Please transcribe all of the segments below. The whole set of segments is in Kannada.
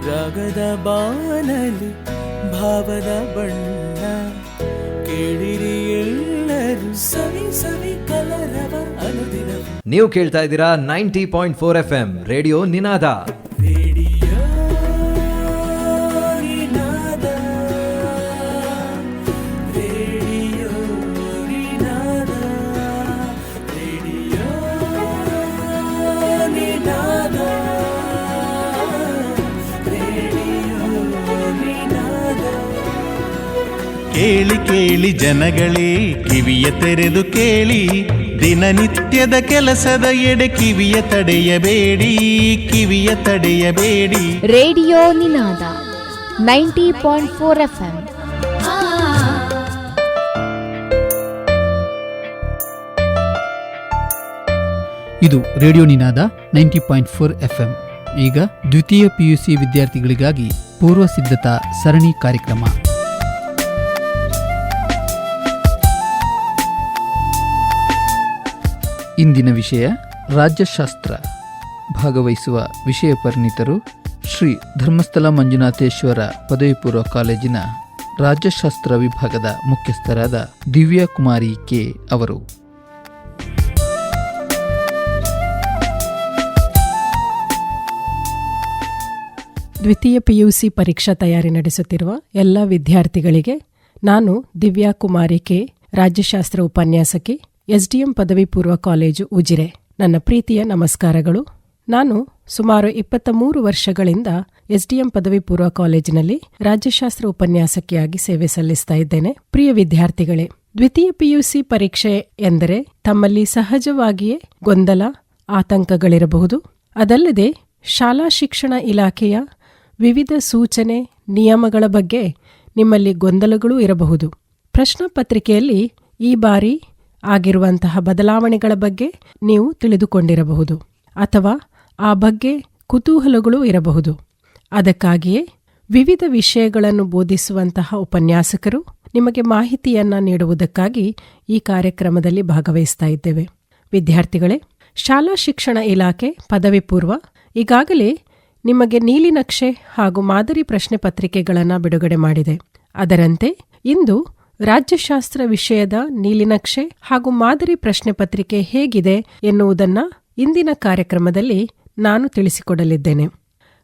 ರಾಗದ ಬಾನಲಿ ಭಾವದ ಬಣ್ಣ ಕೇಳಿರಿ ಎಲ್ಲರೂ ಸವಿ ಸವಿ ಕಲರವ ಅನುದಿನ. ನೀವು ಕೇಳ್ತಾ ಇದ್ದೀರಾ 90.4 FM ರೇಡಿಯೋ ನಿನಾದ. ಕೇಳಿ ಕೇಳಿ ಜನಗಳೇ ಕಿವಿಯ ತೆರೆದು ಕೇಳಿ, ದಿನನಿತ್ಯದ ಕೆಲಸದ ಎಡೆ ಕಿವಿಯ ತಡೆಯಬೇಡಿ, ಕಿವಿಯ ತಡೆಯಬೇಡಿ. ರೇಡಿಯೋ ನಿನಾದ 90.4 FM. ಇದು ರೇಡಿಯೋ ನಿನಾದ 90.4 FM. ಈಗ ದ್ವಿತೀಯ PUC ವಿದ್ಯಾರ್ಥಿಗಳಿಗಾಗಿ ಪೂರ್ವ ಸಿದ್ಧತಾ ಸರಣಿ ಕಾರ್ಯಕ್ರಮ. ಇಂದಿನ ವಿಷಯ ರಾಜ್ಯಶಾಸ್ತ್ರ. ಭಾಗವಹಿಸುವ ವಿಷಯ ಪರಿಣಿತರು ಶ್ರೀ ಧರ್ಮಸ್ಥಳ ಮಂಜುನಾಥೇಶ್ವರ ಪದವಿ ಪೂರ್ವ ಕಾಲೇಜಿನ ರಾಜ್ಯಶಾಸ್ತ್ರ ವಿಭಾಗದ ಮುಖ್ಯಸ್ಥರಾದ ದಿವ್ಯಾ ಕುಮಾರಿ ಕೆ ಅವರು. ದ್ವಿತೀಯ PUC ಪರೀಕ್ಷಾ ತಯಾರಿ ನಡೆಸುತ್ತಿರುವ ಎಲ್ಲ ವಿದ್ಯಾರ್ಥಿಗಳಿಗೆ ನಾನು ದಿವ್ಯಾ ಕುಮಾರಿ ಕೆ, ರಾಜ್ಯಶಾಸ್ತ್ರ ಉಪನ್ಯಾಸಕಿ, SDM ಪದವಿ ಪೂರ್ವ ಕಾಲೇಜು ಉಜಿರೆ, ನನ್ನ ಪ್ರೀತಿಯ ನಮಸ್ಕಾರಗಳು. ನಾನು ಸುಮಾರು 23 ವರ್ಷಗಳಿಂದ SDM ಪದವಿ ಪೂರ್ವ ಕಾಲೇಜಿನಲ್ಲಿ ರಾಜ್ಯಶಾಸ್ತ್ರ ಉಪನ್ಯಾಸಕಿಯಾಗಿ ಸೇವೆ ಸಲ್ಲಿಸ್ತಾ ಇದ್ದೇನೆ. ಪ್ರಿಯ ವಿದ್ಯಾರ್ಥಿಗಳೇ, ದ್ವಿತೀಯ PUC ಪರೀಕ್ಷೆ ಎಂದರೆ ತಮ್ಮಲ್ಲಿ ಸಹಜವಾಗಿಯೇ ಗೊಂದಲ, ಆತಂಕಗಳಿರಬಹುದು. ಅದಲ್ಲದೆ ಶಾಲಾ ಶಿಕ್ಷಣ ಇಲಾಖೆಯ ವಿವಿಧ ಸೂಚನೆ, ನಿಯಮಗಳ ಬಗ್ಗೆ ನಿಮ್ಮಲ್ಲಿ ಗೊಂದಲಗಳೂ ಇರಬಹುದು. ಪ್ರಶ್ನಾ ಪತ್ರಿಕೆಯಲ್ಲಿ ಈ ಬಾರಿ ಆಗಿರುವಂತಹ ಬದಲಾವಣೆಗಳ ಬಗ್ಗೆ ನೀವು ತಿಳಿದುಕೊಂಡಿರಬಹುದು, ಅಥವಾ ಆ ಬಗ್ಗೆ ಕುತೂಹಲಗಳೂ ಇರಬಹುದು. ಅದಕ್ಕಾಗಿಯೇ ವಿವಿಧ ವಿಷಯಗಳನ್ನು ಬೋಧಿಸುವಂತಹ ಉಪನ್ಯಾಸಕರು ನಿಮಗೆ ಮಾಹಿತಿಯನ್ನ ನೀಡುವುದಕ್ಕಾಗಿ ಈ ಕಾರ್ಯಕ್ರಮದಲ್ಲಿ ಭಾಗವಹಿಸ್ತಾ ಇದ್ದೇವೆ. ವಿದ್ಯಾರ್ಥಿಗಳೇ, ಶಾಲಾ ಶಿಕ್ಷಣ ಇಲಾಖೆ ಪದವಿ ಪೂರ್ವ ಈಗಾಗಲೇ ನಿಮಗೆ ನೀಲಿನಕ್ಷೆ ಹಾಗೂ ಮಾದರಿ ಪ್ರಶ್ನೆ ಪತ್ರಿಕೆಗಳನ್ನು ಬಿಡುಗಡೆ ಮಾಡಿದೆ. ಅದರಂತೆ ಇಂದು ರಾಜ್ಯಶಾಸ್ತ್ರ ವಿಷಯದ ನೀಲಿನಕ್ಷೆ ಹಾಗೂ ಮಾದರಿ ಪ್ರಶ್ನೆ ಪತ್ರಿಕೆ ಹೇಗಿದೆ ಎನ್ನುವುದನ್ನ ಇಂದಿನ ಕಾರ್ಯಕ್ರಮದಲ್ಲಿ ನಾನು ತಿಳಿಸಿಕೊಡಲಿದ್ದೇನೆ.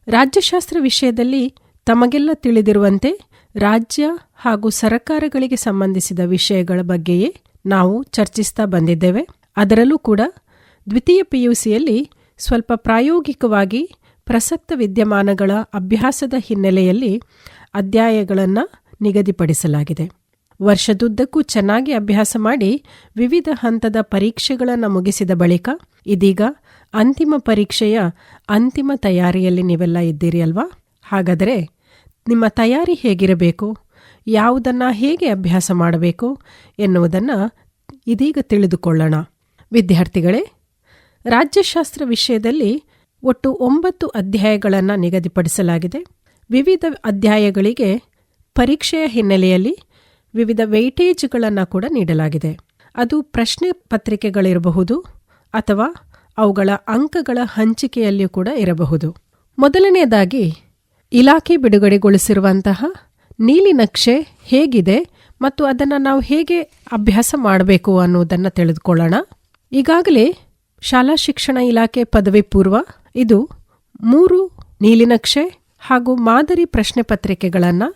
ರಾಜ್ಯಶಾಸ್ತ್ರ ವಿಷಯದಲ್ಲಿ ತಮಗೆಲ್ಲ ತಿಳಿದಿರುವಂತೆ ರಾಜ್ಯ ಹಾಗೂ ಸರ್ಕಾರಗಳಿಗೆ ಸಂಬಂಧಿಸಿದ ವಿಷಯಗಳ ಬಗ್ಗೆಯೇ ನಾವು ಚರ್ಚಿಸ್ತಾ ಬಂದಿದ್ದೇವೆ. ಅದರಲ್ಲೂ ಕೂಡ ದ್ವಿತೀಯ PUCಯಲ್ಲಿ ಸ್ವಲ್ಪ ಪ್ರಾಯೋಗಿಕವಾಗಿ ಪ್ರಸಕ್ತ ವಿದ್ಯಮಾನಗಳ ಅಭ್ಯಾಸದ ಹಿನ್ನೆಲೆಯಲ್ಲಿ ಅಧ್ಯಾಯಗಳನ್ನು ನಿಗದಿಪಡಿಸಲಾಗಿದೆ. ವರ್ಷದುದ್ದಕ್ಕೂ ಚೆನ್ನಾಗಿ ಅಭ್ಯಾಸ ಮಾಡಿ ವಿವಿಧ ಹಂತದ ಪರೀಕ್ಷೆಗಳನ್ನು ಮುಗಿಸಿದ ಬಳಿಕ ಇದೀಗ ಅಂತಿಮ ಪರೀಕ್ಷೆಯ ಅಂತಿಮ ತಯಾರಿಯಲ್ಲಿ ನೀವೆಲ್ಲ ಇದ್ದೀರಿ ಅಲ್ವಾ? ಹಾಗಾದರೆ ನಿಮ್ಮ ತಯಾರಿ ಹೇಗಿರಬೇಕು, ಯಾವುದನ್ನು ಹೇಗೆ ಅಭ್ಯಾಸ ಮಾಡಬೇಕು ಎನ್ನುವುದನ್ನು ಇದೀಗ ತಿಳಿದುಕೊಳ್ಳೋಣ. ವಿದ್ಯಾರ್ಥಿಗಳೇ, ರಾಜ್ಯಶಾಸ್ತ್ರ ವಿಷಯದಲ್ಲಿ ಒಟ್ಟು 9 ಅಧ್ಯಾಯಗಳನ್ನು ನಿಗದಿಪಡಿಸಲಾಗಿದೆ. ವಿವಿಧ ಅಧ್ಯಾಯಗಳಿಗೆ ಪರೀಕ್ಷೆಯ ಹಿನ್ನೆಲೆಯಲ್ಲಿ ವಿವಿಧ ವೆಯ್ಟೇಜ್ಗಳನ್ನು ಕೂಡ ನೀಡಲಾಗಿದೆ. ಅದು ಪ್ರಶ್ನೆ ಪತ್ರಿಕೆಗಳಿರಬಹುದು ಅಥವಾ ಅವುಗಳ ಅಂಕಗಳ ಹಂಚಿಕೆಯಲ್ಲಿಯೂ ಕೂಡ ಇರಬಹುದು. ಮೊದಲನೆಯದಾಗಿ ಇಲಾಖೆ ಬಿಡುಗಡೆಗೊಳಿಸಿರುವಂತಹ ನೀಲಿನಕ್ಷೆ ಹೇಗಿದೆ ಮತ್ತು ಅದನ್ನು ನಾವು ಹೇಗೆ ಅಭ್ಯಾಸ ಮಾಡಬೇಕು ಅನ್ನುವುದನ್ನು ತಿಳಿದುಕೊಳ್ಳೋಣ. ಈಗಾಗಲೇ ಶಾಲಾ ಶಿಕ್ಷಣ ಇಲಾಖೆ ಪದವಿ ಪೂರ್ವ ಇದು 3 ನೀಲಿನಕ್ಷೆ ಹಾಗೂ ಮಾದರಿ ಪ್ರಶ್ನೆ ಪತ್ರಿಕೆಗಳನ್ನು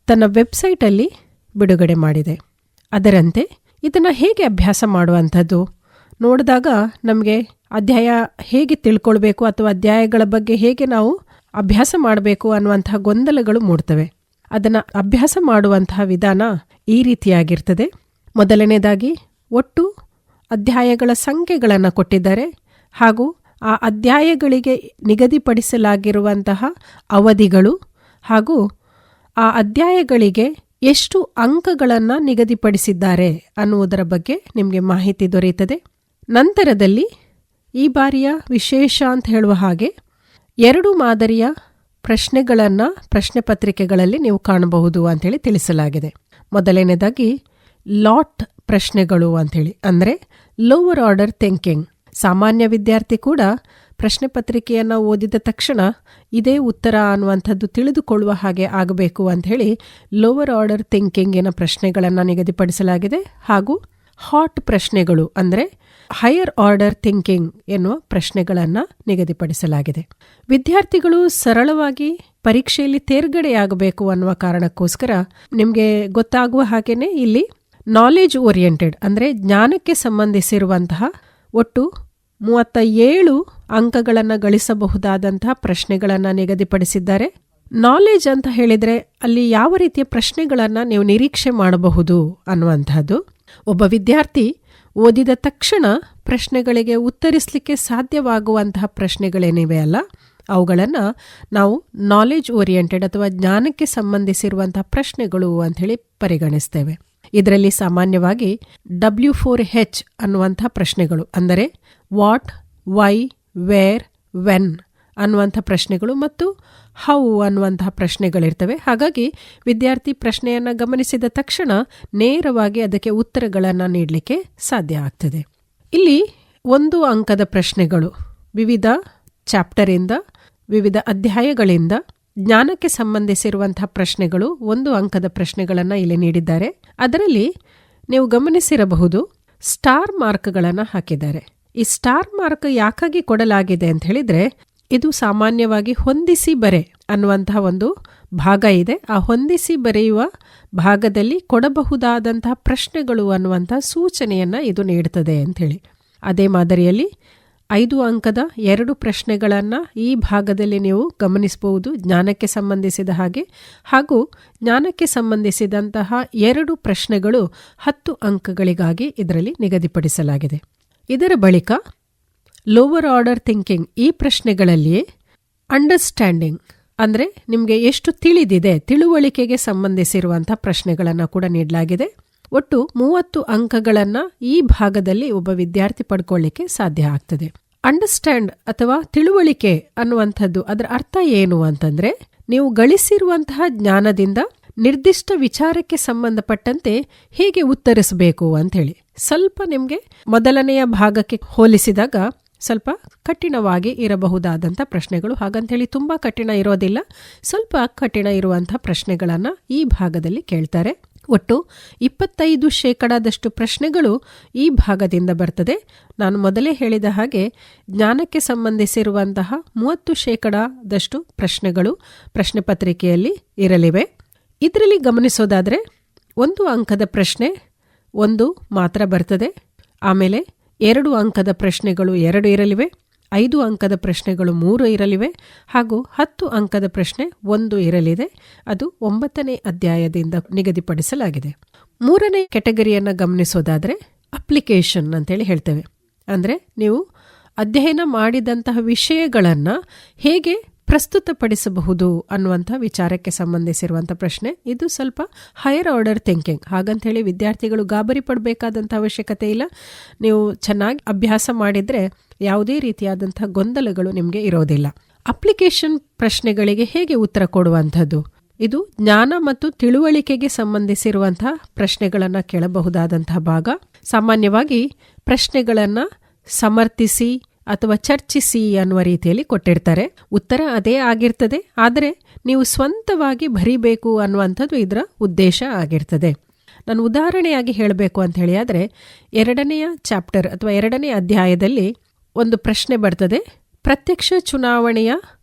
ತನ್ನ ವೆಬ್ಸೈಟಲ್ಲಿ ಬಿಡುಗಡೆ ಮಾಡಿದೆ. ಅದರಂತೆ ಇದನ್ನು ಹೇಗೆ ಅಭ್ಯಾಸ ಮಾಡುವಂಥದ್ದು ನೋಡಿದಾಗ ನಮಗೆ ಅಧ್ಯಾಯ ಹೇಗೆ ತಿಳ್ಕೊಳ್ಬೇಕು ಅಥವಾ ಅಧ್ಯಾಯಗಳ ಬಗ್ಗೆ ಹೇಗೆ ನಾವು ಅಭ್ಯಾಸ ಮಾಡಬೇಕು ಅನ್ನುವಂತಹ ಗೊಂದಲಗಳು ಮೂಡ್ತವೆ. ಅದನ್ನು ಅಭ್ಯಾಸ ಮಾಡುವಂತಹ ವಿಧಾನ ಈ ರೀತಿಯಾಗಿರ್ತದೆ. ಮೊದಲನೇದಾಗಿ ಒಟ್ಟು ಅಧ್ಯಾಯಗಳ ಸಂಖ್ಯೆಗಳನ್ನು ಕೊಟ್ಟಿದ್ದಾರೆ ಹಾಗೂ ಆ ಅಧ್ಯಾಯಗಳಿಗೆ ನಿಗದಿಪಡಿಸಲಾಗಿರುವಂತಹ ಅವಧಿಗಳು ಹಾಗೂ ಆ ಅಧ್ಯಾಯಗಳಿಗೆ ಎಷ್ಟು ಅಂಕಗಳನ್ನು ನಿಗದಿಪಡಿಸಿದ್ದಾರೆ ಅನ್ನುವುದರ ಬಗ್ಗೆ ನಿಮಗೆ ಮಾಹಿತಿ ದೊರೆಯುತ್ತದೆ. ನಂತರದಲ್ಲಿ ಈ ಬಾರಿಯ ವಿಶೇಷ ಅಂತ ಹೇಳುವ ಹಾಗೆ 2 ಮಾದರಿಯ ಪ್ರಶ್ನೆಗಳನ್ನು ಪ್ರಶ್ನೆ ಪತ್ರಿಕೆಗಳಲ್ಲಿ ನೀವು ಕಾಣಬಹುದು ಅಂಥೇಳಿ ತಿಳಿಸಲಾಗಿದೆ. ಮೊದಲನೇದಾಗಿ ಲಾಟ್ ಪ್ರಶ್ನೆಗಳು ಅಂಥೇಳಿ, ಅಂದರೆ ಲೋವರ್ ಆರ್ಡರ್ ಥಿಂಕಿಂಗ್. ಸಾಮಾನ್ಯ ವಿದ್ಯಾರ್ಥಿ ಕೂಡ ಪ್ರಶ್ನೆ ಪತ್ರಿಕೆಯನ್ನು ಓದಿದ ತಕ್ಷಣ ಇದೇ ಉತ್ತರ ಅನ್ನುವಂಥದ್ದು ತಿಳಿದುಕೊಳ್ಳುವ ಹಾಗೆ ಆಗಬೇಕು ಅಂತ ಹೇಳಿ ಲೋವರ್ ಆರ್ಡರ್ ಥಿಂಕಿಂಗಿನ ಪ್ರಶ್ನೆಗಳನ್ನು ನಿಗದಿಪಡಿಸಲಾಗಿದೆ. ಹಾಗೂ ಹಾಟ್ ಪ್ರಶ್ನೆಗಳು ಅಂದರೆ ಹೈಯರ್ ಆರ್ಡರ್ ಥಿಂಕಿಂಗ್ ಎನ್ನುವ ಪ್ರಶ್ನೆಗಳನ್ನು ನಿಗದಿಪಡಿಸಲಾಗಿದೆ. ವಿದ್ಯಾರ್ಥಿಗಳು ಸರಳವಾಗಿ ಪರೀಕ್ಷೆಯಲ್ಲಿ ತೇರ್ಗಡೆಯಾಗಬೇಕು ಅನ್ನುವ ಕಾರಣಕ್ಕೋಸ್ಕರ ನಿಮಗೆ ಗೊತ್ತಾಗುವ ಹಾಗೇನೆ ಇಲ್ಲಿ ನಾಲೆಜ್ ಓರಿಯೆಂಟೆಡ್ ಅಂದರೆ ಜ್ಞಾನಕ್ಕೆ ಸಂಬಂಧಿಸಿರುವಂತಹ ಒಟ್ಟು 37 ಅಂಕಗಳನ್ನು ಗಳಿಸಬಹುದಾದಂತಹ ಪ್ರಶ್ನೆಗಳನ್ನು ನಿಗದಿಪಡಿಸಿದ್ದಾರೆ. ನಾಲೆಜ್ ಅಂತ ಹೇಳಿದರೆ ಅಲ್ಲಿ ಯಾವ ರೀತಿಯ ಪ್ರಶ್ನೆಗಳನ್ನು ನೀವು ನಿರೀಕ್ಷೆ ಮಾಡಬಹುದು ಅನ್ನುವಂಥದ್ದು. ಒಬ್ಬ ವಿದ್ಯಾರ್ಥಿ ಓದಿದ ತಕ್ಷಣ ಪ್ರಶ್ನೆಗಳಿಗೆ ಉತ್ತರಿಸಲಿಕ್ಕೆ ಸಾಧ್ಯವಾಗುವಂತಹ ಪ್ರಶ್ನೆಗಳೇನಿವೆ ಅಲ್ಲ, ಅವುಗಳನ್ನು ನಾವು ನಾಲೆಜ್ ಓರಿಯೆಂಟೆಡ್ ಅಥವಾ ಜ್ಞಾನಕ್ಕೆ ಸಂಬಂಧಿಸಿರುವಂತಹ ಪ್ರಶ್ನೆಗಳು ಅಂಥೇಳಿ ಪರಿಗಣಿಸ್ತೇವೆ. ಇದರಲ್ಲಿ ಸಾಮಾನ್ಯವಾಗಿ W4H ಅನ್ನುವಂಥ ಪ್ರಶ್ನೆಗಳು ಅಂದರೆ ವಾಟ್, ವೈ, ವೇರ್, ವೆನ್ ಅನ್ನುವಂಥ ಪ್ರಶ್ನೆಗಳು ಮತ್ತು ಹೌ ಅನ್ನುವಂತಹ ಪ್ರಶ್ನೆಗಳಿರ್ತವೆ. ಹಾಗಾಗಿ ವಿದ್ಯಾರ್ಥಿ ಪ್ರಶ್ನೆಯನ್ನು ಗಮನಿಸಿದ ತಕ್ಷಣ ನೇರವಾಗಿ ಅದಕ್ಕೆ ಉತ್ತರಗಳನ್ನು ನೀಡಲಿಕ್ಕೆ ಸಾಧ್ಯ ಆಗ್ತದೆ. ಇಲ್ಲಿ 1 ಅಂಕದ ಪ್ರಶ್ನೆಗಳು ವಿವಿಧ ಚಾಪ್ಟರಿಂದ, ವಿವಿಧ ಅಧ್ಯಾಯಗಳಿಂದ ಜ್ಞಾನಕ್ಕೆ ಸಂಬಂಧಿಸಿರುವಂತಹ ಪ್ರಶ್ನೆಗಳು 1 ಅಂಕದ ಪ್ರಶ್ನೆಗಳನ್ನು ಇಲ್ಲಿ ನೀಡಿದ್ದಾರೆ. ಅದರಲ್ಲಿ ನೀವು ಗಮನಿಸಿರಬಹುದು ಸ್ಟಾರ್ ಮಾರ್ಕ್ಗಳನ್ನು ಹಾಕಿದ್ದಾರೆ. ಈ ಸ್ಟಾರ್ ಮಾರ್ಕ್ ಯಾಕಾಗಿ ಕೊಡಲಾಗಿದೆ ಅಂತ ಹೇಳಿದ್ರೆ, ಇದು ಸಾಮಾನ್ಯವಾಗಿ ಹೊಂದಿಸಿ ಬರೆ ಅನ್ನುವಂತಹ ಒಂದು ಭಾಗ ಇದೆ. ಆ ಹೊಂದಿಸಿ ಬರೆಯುವ ಭಾಗದಲ್ಲಿ ಕೊಡಬಹುದಾದಂತಹ ಪ್ರಶ್ನೆಗಳು ಅನ್ನುವಂತಹ ಸೂಚನೆಯನ್ನು ಇದು ನೀಡುತ್ತದೆ ಅಂಥೇಳಿ. ಅದೇ ಮಾದರಿಯಲ್ಲಿ 5 ಅಂಕದ 2 ಪ್ರಶ್ನೆಗಳನ್ನು ಈ ಭಾಗದಲ್ಲಿ ನೀವು ಗಮನಿಸಬಹುದು, ಜ್ಞಾನಕ್ಕೆ ಸಂಬಂಧಿಸಿದ ಹಾಗೆ. ಹಾಗೂ ಜ್ಞಾನಕ್ಕೆ ಸಂಬಂಧಿಸಿದಂತಹ 2 ಪ್ರಶ್ನೆಗಳು 10 ಅಂಕಗಳಿಗಾಗಿ ಇದರಲ್ಲಿ ನಿಗದಿಪಡಿಸಲಾಗಿದೆ. ಇದರ ಬಳಿಕ ಲೋವರ್ ಆರ್ಡರ್ ಥಿಂಕಿಂಗ್ ಈ ಪ್ರಶ್ನೆಗಳಲ್ಲಿಯೇ ಅಂಡರ್ಸ್ಟ್ಯಾಂಡಿಂಗ್ ಅಂದರೆ ನಿಮಗೆ ಎಷ್ಟು ತಿಳಿದಿದೆ, ತಿಳುವಳಿಕೆಗೆ ಸಂಬಂಧಿಸಿರುವಂಥ ಪ್ರಶ್ನೆಗಳನ್ನು ಕೂಡ ನೀಡಲಾಗಿದೆ. ಒಟ್ಟು 30 ಅಂಕಗಳನ್ನು ಈ ಭಾಗದಲ್ಲಿ ಒಬ್ಬ ವಿದ್ಯಾರ್ಥಿ ಪಡ್ಕೊಳ್ಳಿಕ್ಕೆ ಸಾಧ್ಯ ಆಗ್ತದೆ. ಅಂಡರ್ಸ್ಟ್ಯಾಂಡ್ ಅಥವಾ ತಿಳುವಳಿಕೆ ಅನ್ನುವಂಥದ್ದು ಅದರ ಅರ್ಥ ಏನು ಅಂತಂದ್ರೆ, ನೀವು ಗಳಿಸಿರುವಂತಹ ಜ್ಞಾನದಿಂದ ನಿರ್ದಿಷ್ಟ ವಿಚಾರಕ್ಕೆ ಸಂಬಂಧಪಟ್ಟಂತೆ ಹೇಗೆ ಉತ್ತರಿಸಬೇಕು ಅಂಥೇಳಿ. ಸ್ವಲ್ಪ ನಿಮಗೆ ಮೊದಲನೆಯ ಭಾಗಕ್ಕೆ ಹೋಲಿಸಿದಾಗ ಸ್ವಲ್ಪ ಕಠಿಣವಾಗಿ ಇರಬಹುದಾದಂಥ ಪ್ರಶ್ನೆಗಳು. ಹಾಗಂತೇಳಿ ತುಂಬ ಕಠಿಣ ಇರೋದಿಲ್ಲ, ಸ್ವಲ್ಪ ಕಠಿಣ ಇರುವಂಥ ಪ್ರಶ್ನೆಗಳನ್ನು ಈ ಭಾಗದಲ್ಲಿ ಕೇಳ್ತಾರೆ. ಒಟ್ಟು 25% ಪ್ರಶ್ನೆಗಳು ಈ ಭಾಗದಿಂದ ಬರ್ತದೆ. ನಾನು ಮೊದಲೇ ಹೇಳಿದ ಹಾಗೆ ಜ್ಞಾನಕ್ಕೆ ಸಂಬಂಧಿಸಿರುವಂತಹ 30% ಪ್ರಶ್ನೆಗಳು ಪ್ರಶ್ನೆ ಪತ್ರಿಕೆಯಲ್ಲಿ ಇರಲಿವೆ. ಇದರಲ್ಲಿ ಗಮನಿಸೋದಾದರೆ 1 ಅಂಕದ ಪ್ರಶ್ನೆ 1 ಮಾತ್ರ ಬರ್ತದೆ. ಆಮೇಲೆ 2 ಅಂಕದ ಪ್ರಶ್ನೆಗಳು 2 ಇರಲಿವೆ, 5 ಅಂಕದ ಪ್ರಶ್ನೆಗಳು 3 ಇರಲಿವೆ, ಹಾಗೂ 10 ಅಂಕದ ಪ್ರಶ್ನೆ 1 ಇರಲಿದೆ. ಅದು 9ನೇ ಅಧ್ಯಾಯದಿಂದ ನಿಗದಿಪಡಿಸಲಾಗಿದೆ. 3ನೇ ಕೆಟಗರಿಯನ್ನು ಗಮನಿಸೋದಾದರೆ ಅಪ್ಲಿಕೇಶನ್ ಅಂತೇಳಿ ಹೇಳ್ತೇವೆ. ಅಂದರೆ ನೀವು ಅಧ್ಯಯನ ಮಾಡಿದಂತಹ ವಿಷಯಗಳನ್ನು ಹೇಗೆ ಪ್ರಸ್ತುತಪಡಿಸಬಹುದು ಅನ್ನುವಂಥ ವಿಚಾರಕ್ಕೆ ಸಂಬಂಧಿಸಿರುವಂಥ ಪ್ರಶ್ನೆ. ಇದು ಸ್ವಲ್ಪ ಹೈಯರ್ ಆರ್ಡರ್ ಥಿಂಕಿಂಗ್. ಹಾಗಂತೇಳಿ ವಿದ್ಯಾರ್ಥಿಗಳು ಗಾಬರಿ ಪಡಬೇಕಾದಂಥ ಅವಶ್ಯಕತೆ ಇಲ್ಲ. ನೀವು ಚೆನ್ನಾಗಿ ಅಭ್ಯಾಸ ಮಾಡಿದರೆ ಯಾವುದೇ ರೀತಿಯಾದಂಥ ಗೊಂದಲಗಳು ನಿಮಗೆ ಇರೋದಿಲ್ಲ. ಅಪ್ಲಿಕೇಶನ್ ಪ್ರಶ್ನೆಗಳಿಗೆ ಹೇಗೆ ಉತ್ತರ ಕೊಡುವಂಥದ್ದು, ಇದು ಜ್ಞಾನ ಮತ್ತು ತಿಳುವಳಿಕೆಗೆ ಸಂಬಂಧಿಸಿರುವಂತಹ ಪ್ರಶ್ನೆಗಳನ್ನು ಕೇಳಬಹುದಾದಂತಹ ಭಾಗ. ಸಾಮಾನ್ಯವಾಗಿ ಪ್ರಶ್ನೆಗಳನ್ನು ಸಮರ್ಥಿಸಿ ಅಥವಾ ಚರ್ಚಿಸಿ ಅನ್ನುವ ರೀತಿಯಲ್ಲಿ ಕೊಟ್ಟಿರ್ತಾರೆ. ಉತ್ತರ ಅದೇ ಆಗಿರ್ತದೆ, ಆದರೆ ನೀವು ಸ್ವಂತವಾಗಿ ಬರಿಬೇಕು ಅನ್ನುವಂಥದ್ದು ಇದರ ಉದ್ದೇಶ ಆಗಿರ್ತದೆ. ನಾನು ಉದಾಹರಣೆಯಾಗಿ ಹೇಳಬೇಕು ಅಂತ ಹೇಳಿ ಆದರೆ 2ನೇ ಚಾಪ್ಟರ್ ಅಥವಾ 2ನೇ ಅಧ್ಯಾಯದಲ್ಲಿ ಒಂದು ಪ್ರಶ್ನೆ ಬರ್ತದೆ. ಪ್ರತ್ಯಕ್ಷ ಚುನಾವಣೆಯ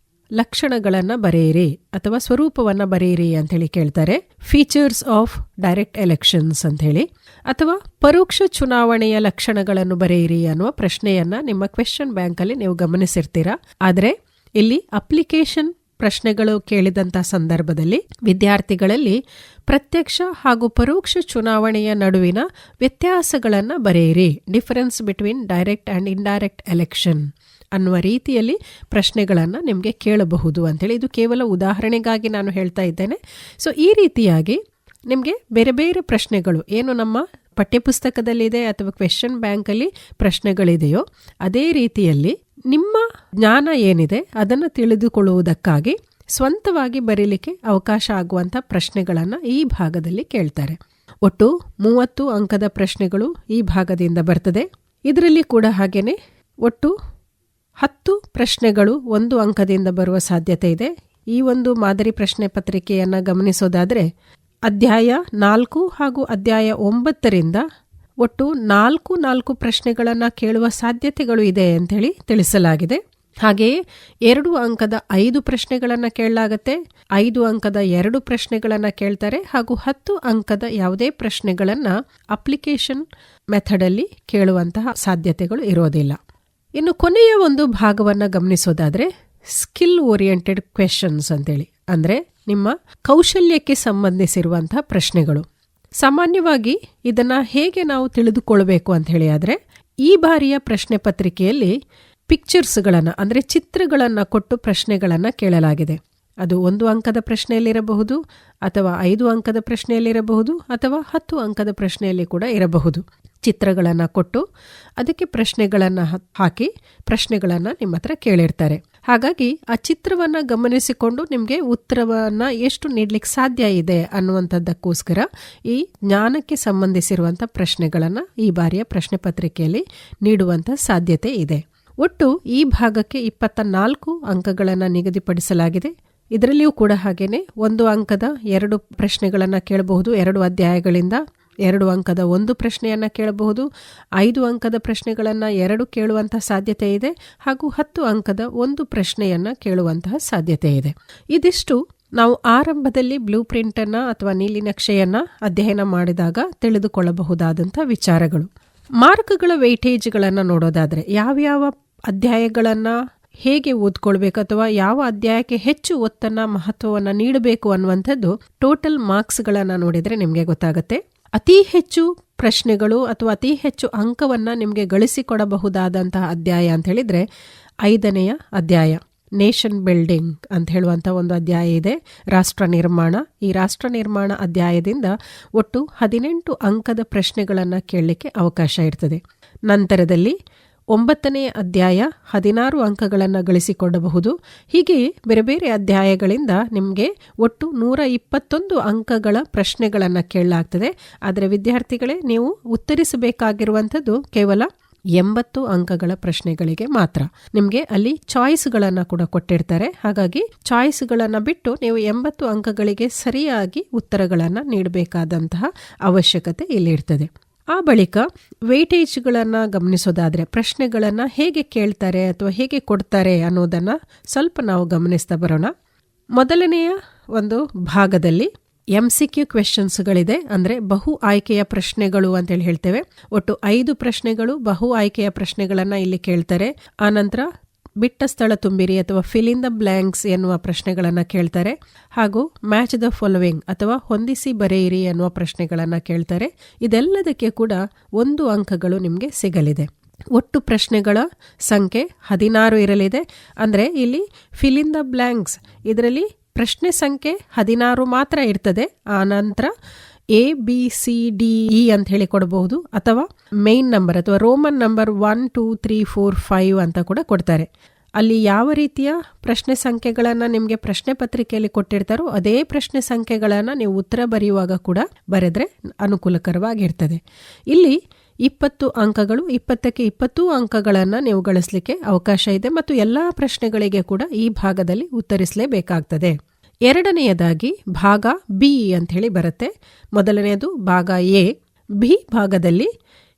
ಲಕ್ಷಣಗಳನ್ನು ಬರೆಯಿರಿ ಅಥವಾ ಸ್ವರೂಪವನ್ನು ಬರೆಯಿರಿ ಅಂಥೇಳಿ ಕೇಳ್ತಾರೆ. ಫೀಚರ್ಸ್ ಆಫ್ ಡೈರೆಕ್ಟ್ ಎಲೆಕ್ಷನ್ಸ್ ಅಂಥೇಳಿ, ಅಥವಾ ಪರೋಕ್ಷ ಚುನಾವಣೆಯ ಲಕ್ಷಣಗಳನ್ನು ಬರೆಯಿರಿ ಅನ್ನುವ ಪ್ರಶ್ನೆಯನ್ನ ನಿಮ್ಮ ಕ್ವೆಶ್ಚನ್ ಬ್ಯಾಂಕಲ್ಲಿ ನೀವು ಗಮನಿಸಿರ್ತೀರಾ. ಆದರೆ ಇಲ್ಲಿ ಅಪ್ಲಿಕೇಶನ್ ಪ್ರಶ್ನೆಗಳು ಕೇಳಿದಂಥ ಸಂದರ್ಭದಲ್ಲಿ ವಿದ್ಯಾರ್ಥಿಗಳಲ್ಲಿ ಪ್ರತ್ಯಕ್ಷ ಹಾಗೂ ಪರೋಕ್ಷ ಚುನಾವಣೆಯ ನಡುವಿನ ವ್ಯತ್ಯಾಸಗಳನ್ನು ಬರೆಯಿರಿ, difference between direct and indirect election ಅನ್ನುವ ರೀತಿಯಲ್ಲಿ ಪ್ರಶ್ನೆಗಳನ್ನು ನಿಮಗೆ ಕೇಳಬಹುದು ಅಂತೇಳಿ. ಇದು ಕೇವಲ ಉದಾಹರಣೆಗಾಗಿ ನಾನು ಹೇಳ್ತಾ ಇದ್ದೇನೆ. ಸೊ ಈ ರೀತಿಯಾಗಿ ನಿಮಗೆ ಬೇರೆ ಬೇರೆ ಪ್ರಶ್ನೆಗಳು ಏನು ನಮ್ಮ ಪಠ್ಯಪುಸ್ತಕದಲ್ಲಿದೆ ಅಥವಾ ಕ್ವೆಶ್ಚನ್ ಬ್ಯಾಂಕಲ್ಲಿ ಪ್ರಶ್ನೆಗಳಿದೆಯೋ ಅದೇ ರೀತಿಯಲ್ಲಿ ನಿಮ್ಮ ಜ್ಞಾನ ಏನಿದೆ ಅದನ್ನು ತಿಳಿದುಕೊಳ್ಳುವುದಕ್ಕಾಗಿ ಸ್ವಂತವಾಗಿ ಬರೀಲಿಕ್ಕೆ ಅವಕಾಶ ಆಗುವಂಥ ಪ್ರಶ್ನೆಗಳನ್ನು ಈ ಭಾಗದಲ್ಲಿ ಕೇಳ್ತಾರೆ. ಒಟ್ಟು 30 ಅಂಕದ ಪ್ರಶ್ನೆಗಳು ಈ ಭಾಗದಿಂದ ಬರ್ತದೆ. ಇದರಲ್ಲಿ ಕೂಡ ಹಾಗೇನೆ ಒಟ್ಟು 10 ಪ್ರಶ್ನೆಗಳು 1 ಅಂಕದಿಂದ ಬರುವ ಸಾಧ್ಯತೆ ಇದೆ. ಈ ಒಂದು ಮಾದರಿ ಪ್ರಶ್ನೆ ಪತ್ರಿಕೆಯನ್ನು ಗಮನಿಸೋದಾದರೆ ಅಧ್ಯಾಯ 4 ಹಾಗೂ ಅಧ್ಯಾಯ 9ರಿಂದ ಒಟ್ಟು 4 ಪ್ರಶ್ನೆಗಳನ್ನು ಕೇಳುವ ಸಾಧ್ಯತೆಗಳು ಇದೆ ಅಂತೇಳಿ ತಿಳಿಸಲಾಗಿದೆ. ಹಾಗೆಯೇ 2 ಅಂಕದ 5 ಪ್ರಶ್ನೆಗಳನ್ನು ಕೇಳಲಾಗತ್ತೆ, 5 ಅಂಕದ 2 ಪ್ರಶ್ನೆಗಳನ್ನು ಕೇಳ್ತಾರೆ ಹಾಗೂ 10 ಅಂಕದ ಯಾವುದೇ ಪ್ರಶ್ನೆಗಳನ್ನು ಅಪ್ಲಿಕೇಶನ್ ಮೆಥಡಲ್ಲಿ ಕೇಳುವಂತಹ ಸಾಧ್ಯತೆಗಳು ಇರೋದಿಲ್ಲ. ಇನ್ನು ಕೊನೆಯ ಒಂದು ಭಾಗವನ್ನು ಗಮನಿಸೋದಾದರೆ ಸ್ಕಿಲ್ ಓರಿಯೆಂಟೆಡ್ ಕ್ವೆಶನ್ಸ್ ಅಂತೇಳಿ, ಅಂದರೆ ನಿಮ್ಮ ಕೌಶಲ್ಯಕ್ಕೆ ಸಂಬಂಧಿಸಿರುವಂತಹ ಪ್ರಶ್ನೆಗಳು. ಸಾಮಾನ್ಯವಾಗಿ ಇದನ್ನು ಹೇಗೆ ನಾವು ತಿಳಿದುಕೊಳ್ಬೇಕು ಅಂತ ಹೇಳಿ ಆದರೆ ಈ ಬಾರಿಯ ಪ್ರಶ್ನೆ ಪತ್ರಿಕೆಯಲ್ಲಿ ಪಿಕ್ಚರ್ಸ್ಗಳನ್ನು ಅಂದರೆ ಚಿತ್ರಗಳನ್ನು ಕೊಟ್ಟು ಪ್ರಶ್ನೆಗಳನ್ನು ಕೇಳಲಾಗಿದೆ. ಅದು 1 ಅಂಕದ ಪ್ರಶ್ನೆಯಲ್ಲಿರಬಹುದು, ಅಥವಾ 5 ಅಂಕದ ಪ್ರಶ್ನೆಯಲ್ಲಿರಬಹುದು, ಅಥವಾ 10 ಅಂಕದ ಪ್ರಶ್ನೆಯಲ್ಲಿ ಕೂಡ ಇರಬಹುದು. ಚಿತ್ರಗಳನ್ನು ಕೊಟ್ಟು ಅದಕ್ಕೆ ಪ್ರಶ್ನೆಗಳನ್ನು ಹಾಕಿ ಪ್ರಶ್ನೆಗಳನ್ನು ನಿಮ್ಮ ಹತ್ರ ಕೇಳಿರ್ತಾರೆ. ಹಾಗಾಗಿ ಆ ಚಿತ್ರವನ್ನು ಗಮನಿಸಿಕೊಂಡು ನಿಮಗೆ ಉತ್ತರವನ್ನು ಎಷ್ಟು ನೀಡಲಿಕ್ಕೆ ಸಾಧ್ಯ ಇದೆ ಅನ್ನುವಂಥದ್ದಕ್ಕೋಸ್ಕರ ಈ ಜ್ಞಾನಕ್ಕೆ ಸಂಬಂಧಿಸಿರುವಂಥ ಪ್ರಶ್ನೆಗಳನ್ನು ಈ ಬಾರಿಯ ಪ್ರಶ್ನೆ ಪತ್ರಿಕೆಯಲ್ಲಿ ನೀಡುವಂಥ ಸಾಧ್ಯತೆ ಇದೆ. ಒಟ್ಟು ಈ ಭಾಗಕ್ಕೆ 24 ಅಂಕಗಳನ್ನು ನಿಗದಿಪಡಿಸಲಾಗಿದೆ. ಇದರಲ್ಲಿಯೂ ಕೂಡ ಹಾಗೇನೆ 1 ಅಂಕದ 2 ಪ್ರಶ್ನೆಗಳನ್ನು ಕೇಳಬಹುದು, 2 ಅಧ್ಯಾಯಗಳಿಂದ 2 ಅಂಕದ 1 ಪ್ರಶ್ನೆಯನ್ನು ಕೇಳಬಹುದು, 5 ಅಂಕದ ಪ್ರಶ್ನೆಗಳನ್ನು 2 ಕೇಳುವಂತಹ ಸಾಧ್ಯತೆ ಇದೆ ಹಾಗೂ 10 ಅಂಕದ 1 ಪ್ರಶ್ನೆಯನ್ನು ಕೇಳುವಂತಹ ಸಾಧ್ಯತೆ ಇದೆ. ಇದಿಷ್ಟು ನಾವು ಆರಂಭದಲ್ಲಿ ಬ್ಲೂ ಪ್ರಿಂಟನ್ನು ಅಥವಾ ನೀಲಿ ನಕ್ಷೆಯನ್ನು ಅಧ್ಯಯನ ಮಾಡಿದಾಗ ತಿಳಿದುಕೊಳ್ಳಬಹುದಾದಂಥ ವಿಚಾರಗಳು. ಮಾರ್ಕ್ಗಳ ವೆಯ್ಟೇಜ್ಗಳನ್ನು ನೋಡೋದಾದರೆ ಯಾವ್ಯಾವ ಅಧ್ಯಾಯಗಳನ್ನು ಹೇಗೆ ಓದ್ಕೊಳ್ಬೇಕು ಅಥವಾ ಯಾವ ಅಧ್ಯಾಯಕ್ಕೆ ಹೆಚ್ಚು ಒತ್ತನ್ನು ಮಹತ್ವವನ್ನು ನೀಡಬೇಕು ಅನ್ನುವಂಥದ್ದು ಟೋಟಲ್ ಮಾರ್ಕ್ಸ್ಗಳನ್ನು ನೋಡಿದರೆ ನಿಮಗೆ ಗೊತ್ತಾಗುತ್ತೆ. ಅತಿ ಹೆಚ್ಚು ಪ್ರಶ್ನೆಗಳು ಅಥವಾ ಅತಿ ಹೆಚ್ಚು ಅಂಕವನ್ನು ನಿಮಗೆ ಗಳಿಸಿಕೊಡಬಹುದಾದಂತಹ ಅಧ್ಯಾಯ ಅಂತ ಹೇಳಿದರೆ 5ನೆಯ ಅಧ್ಯಾಯ ನೇಷನ್ ಬಿಲ್ಡಿಂಗ್ ಅಂತ ಹೇಳುವಂಥ ಒಂದು ಅಧ್ಯಾಯ ಇದೆ, ರಾಷ್ಟ್ರ ನಿರ್ಮಾಣ. ಈ ರಾಷ್ಟ್ರ ನಿರ್ಮಾಣ ಅಧ್ಯಾಯದಿಂದ ಒಟ್ಟು 18 ಅಂಕದ ಪ್ರಶ್ನೆಗಳನ್ನು ಕೇಳಲಿಕ್ಕೆ ಅವಕಾಶ ಇರ್ತದೆ. ನಂತರದಲ್ಲಿ 9ನೇ ಅಧ್ಯಾಯ 16 ಅಂಕಗಳನ್ನು ಗಳಿಸಿಕೊಳ್ಳಬಹುದು. ಹೀಗೆ ಬೇರೆ ಬೇರೆ ಅಧ್ಯಾಯಗಳಿಂದ ನಿಮಗೆ ಒಟ್ಟು 121 ಅಂಕಗಳ ಪ್ರಶ್ನೆಗಳನ್ನು ಕೇಳಲಾಗ್ತದೆ. ಆದರೆ ವಿದ್ಯಾರ್ಥಿಗಳೇ, ನೀವು ಉತ್ತರಿಸಬೇಕಾಗಿರುವಂಥದ್ದು ಕೇವಲ 80 ಅಂಕಗಳ ಪ್ರಶ್ನೆಗಳಿಗೆ ಮಾತ್ರ. ನಿಮಗೆ ಅಲ್ಲಿ ಚಾಯ್ಸ್ಗಳನ್ನು ಕೂಡ ಕೊಟ್ಟಿರ್ತಾರೆ. ಹಾಗಾಗಿ ಚಾಯ್ಸ್ಗಳನ್ನು ಬಿಟ್ಟು ನೀವು 80 ಅಂಕಗಳಿಗೆ ಸರಿಯಾಗಿ ಉತ್ತರಗಳನ್ನು ನೀಡಬೇಕಾದಂತಹ ಅವಶ್ಯಕತೆ ಇಲ್ಲಿರ್ತದೆ. ಆ ಬಳಿಕ ವೇಟೇಜ್ಗಳನ್ನು ಗಮನಿಸೋದಾದರೆ ಪ್ರಶ್ನೆಗಳನ್ನು ಹೇಗೆ ಕೇಳ್ತಾರೆ ಅಥವಾ ಹೇಗೆ ಕೊಡ್ತಾರೆ ಅನ್ನೋದನ್ನು ಸ್ವಲ್ಪ ನಾವು ಗಮನಿಸ್ತಾ ಬರೋಣ. ಮೊದಲನೆಯ ಒಂದು ಭಾಗದಲ್ಲಿ MCQ ಕ್ವೆಶನ್ಸ್ಗಳಿದೆ, ಅಂದರೆ ಬಹು ಆಯ್ಕೆಯ ಪ್ರಶ್ನೆಗಳು ಅಂತೇಳಿ ಹೇಳ್ತೇವೆ. ಒಟ್ಟು 5 ಪ್ರಶ್ನೆಗಳು ಬಹು ಆಯ್ಕೆಯ ಪ್ರಶ್ನೆಗಳನ್ನು ಇಲ್ಲಿ ಕೇಳ್ತಾರೆ. ಆನಂತರ ಬಿಟ್ಟ ಸ್ಥಳ ತುಂಬಿರಿ ಅಥವಾ ಫಿಲ್ ಇನ್ ದ ಬ್ಲ್ಯಾಂಕ್ಸ್ ಎನ್ನುವ ಪ್ರಶ್ನೆಗಳನ್ನು ಕೇಳ್ತಾರೆ. ಹಾಗೂ ಮ್ಯಾಚ್ ದ ಫಾಲೋವಿಂಗ್ ಅಥವಾ ಹೊಂದಿಸಿ ಬರೆಯಿರಿ ಎನ್ನುವ ಪ್ರಶ್ನೆಗಳನ್ನು ಕೇಳ್ತಾರೆ. ಇದೆಲ್ಲದಕ್ಕೆ ಕೂಡ 1 ಅಂಕಗಳು ನಿಮಗೆ ಸಿಗಲಿದೆ. ಒಟ್ಟು ಪ್ರಶ್ನೆಗಳ ಸಂಖ್ಯೆ 16 ಇರಲಿದೆ. ಅಂದರೆ ಇಲ್ಲಿ ಫಿಲ್ ಇನ್ ದ ಬ್ಲ್ಯಾಂಕ್ಸ್ ಇದರಲ್ಲಿ ಪ್ರಶ್ನೆ ಸಂಖ್ಯೆ 16 ಮಾತ್ರ ಇರ್ತದೆ. ಆ ನಂತರ ABCDE ಅಂತ ಹೇಳಿ ಕೊಡಬಹುದು, ಅಥವಾ ಮೇನ್ ನಂಬರ್ ಅಥವಾ ರೋಮನ್ ನಂಬರ್ 1 2 3 4 5 ಅಂತ ಕೂಡ ಕೊಡ್ತಾರೆ. ಅಲ್ಲಿ ಯಾವ ರೀತಿಯ ಪ್ರಶ್ನೆ ಸಂಖ್ಯೆಗಳನ್ನು ನಿಮಗೆ ಪ್ರಶ್ನೆ ಪತ್ರಿಕೆಯಲ್ಲಿ ಕೊಟ್ಟಿರ್ತಾರೋ ಅದೇ ಪ್ರಶ್ನೆ ಸಂಖ್ಯೆಗಳನ್ನು ನೀವು ಉತ್ತರ ಬರೆಯುವಾಗ ಕೂಡ ಬರೆದ್ರೆ ಅನುಕೂಲಕರವಾಗಿರ್ತದೆ. ಇಲ್ಲಿ 20 ಅಂಕಗಳು, 20ಕ್ಕೆ 20 ಅಂಕಗಳನ್ನು ನೀವು ಗಳಿಸಲಿಕ್ಕೆ ಅವಕಾಶ ಇದೆ ಮತ್ತು ಎಲ್ಲ ಪ್ರಶ್ನೆಗಳಿಗೆ ಕೂಡ ಈ ಭಾಗದಲ್ಲಿ ಉತ್ತರಿಸಲೇಬೇಕಾಗ್ತದೆ. ಎರಡನೆಯದಾಗಿ ಭಾಗ ಬಿ ಅಂತ ಹೇಳಿ ಬರುತ್ತೆ. ಮೊದಲನೆಯದು ಭಾಗ ಎ. ಬಿ ಭಾಗದಲ್ಲಿ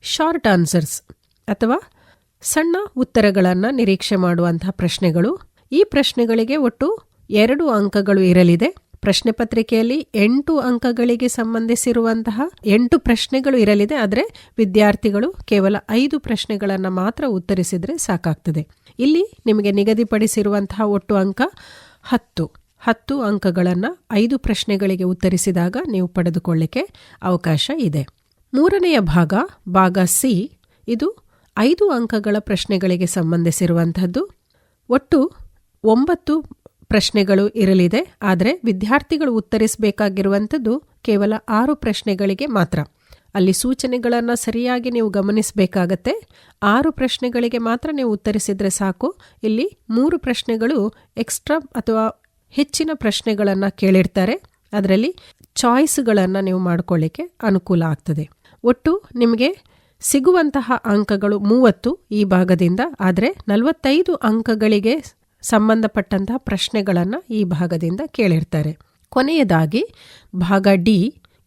ಶಾರ್ಟ್ ಆನ್ಸರ್ಸ್ ಅಥವಾ ಸಣ್ಣ ಉತ್ತರಗಳನ್ನು ನಿರೀಕ್ಷೆ ಮಾಡುವಂತಹ ಪ್ರಶ್ನೆಗಳು. ಈ ಪ್ರಶ್ನೆಗಳಿಗೆ ಒಟ್ಟು 2 ಅಂಕಗಳು ಇರಲಿದೆ. ಪ್ರಶ್ನೆ ಪತ್ರಿಕೆಯಲ್ಲಿ 8 ಅಂಕಗಳಿಗೆ ಸಂಬಂಧಿಸಿರುವಂತಹ 8 ಪ್ರಶ್ನೆಗಳು ಇರಲಿದೆ. ಆದರೆ ವಿದ್ಯಾರ್ಥಿಗಳು ಕೇವಲ 5 ಪ್ರಶ್ನೆಗಳನ್ನು ಮಾತ್ರ ಉತ್ತರಿಸಿದರೆ ಸಾಕಾಗ್ತದೆ. ಇಲ್ಲಿ ನಿಮಗೆ ನಿಗದಿಪಡಿಸಿರುವಂತಹ ಒಟ್ಟು ಅಂಕ 10 ಅಂಕಗಳನ್ನು 5 ಪ್ರಶ್ನೆಗಳಿಗೆ ಉತ್ತರಿಸಿದಾಗ ನೀವು ಪಡೆದುಕೊಳ್ಳಿಕ್ಕೆ ಅವಕಾಶ ಇದೆ. ಮೂರನೆಯ ಭಾಗ ಸಿ, ಇದು 5 ಅಂಕಗಳ ಪ್ರಶ್ನೆಗಳಿಗೆ ಸಂಬಂಧಿಸಿರುವಂಥದ್ದು. ಒಟ್ಟು 9 ಪ್ರಶ್ನೆಗಳು ಇರಲಿದೆ. ಆದರೆ ವಿದ್ಯಾರ್ಥಿಗಳು ಉತ್ತರಿಸಬೇಕಾಗಿರುವಂಥದ್ದು ಕೇವಲ 6 ಪ್ರಶ್ನೆಗಳಿಗೆ ಮಾತ್ರ. ಅಲ್ಲಿ ಸೂಚನೆಗಳನ್ನು ಸರಿಯಾಗಿ ನೀವು ಗಮನಿಸಬೇಕಾಗತ್ತೆ. 6 ಪ್ರಶ್ನೆಗಳಿಗೆ ಮಾತ್ರ ನೀವು ಉತ್ತರಿಸಿದರೆ ಸಾಕು. ಇಲ್ಲಿ 3 ಪ್ರಶ್ನೆಗಳು ಎಕ್ಸ್ಟ್ರಾ ಅಥವಾ ಹೆಚ್ಚಿನ ಪ್ರಶ್ನೆಗಳನ್ನು ಕೇಳಿರ್ತಾರೆ. ಅದರಲ್ಲಿ ಚಾಯ್ಸ್ಗಳನ್ನು ನೀವು ಮಾಡಿಕೊಳ್ಳಿಕ್ಕೆ ಅನುಕೂಲ ಆಗ್ತದೆ. ಒಟ್ಟು ನಿಮಗೆ ಸಿಗುವಂತಹ ಅಂಕಗಳು 30 ಈ ಭಾಗದಿಂದ, ಆದರೆ 45 ಅಂಕಗಳಿಗೆ ಸಂಬಂಧಪಟ್ಟಂತಹ ಪ್ರಶ್ನೆಗಳನ್ನು ಈ ಭಾಗದಿಂದ ಕೇಳಿರ್ತಾರೆ. ಕೊನೆಯದಾಗಿ ಭಾಗ ಡಿ,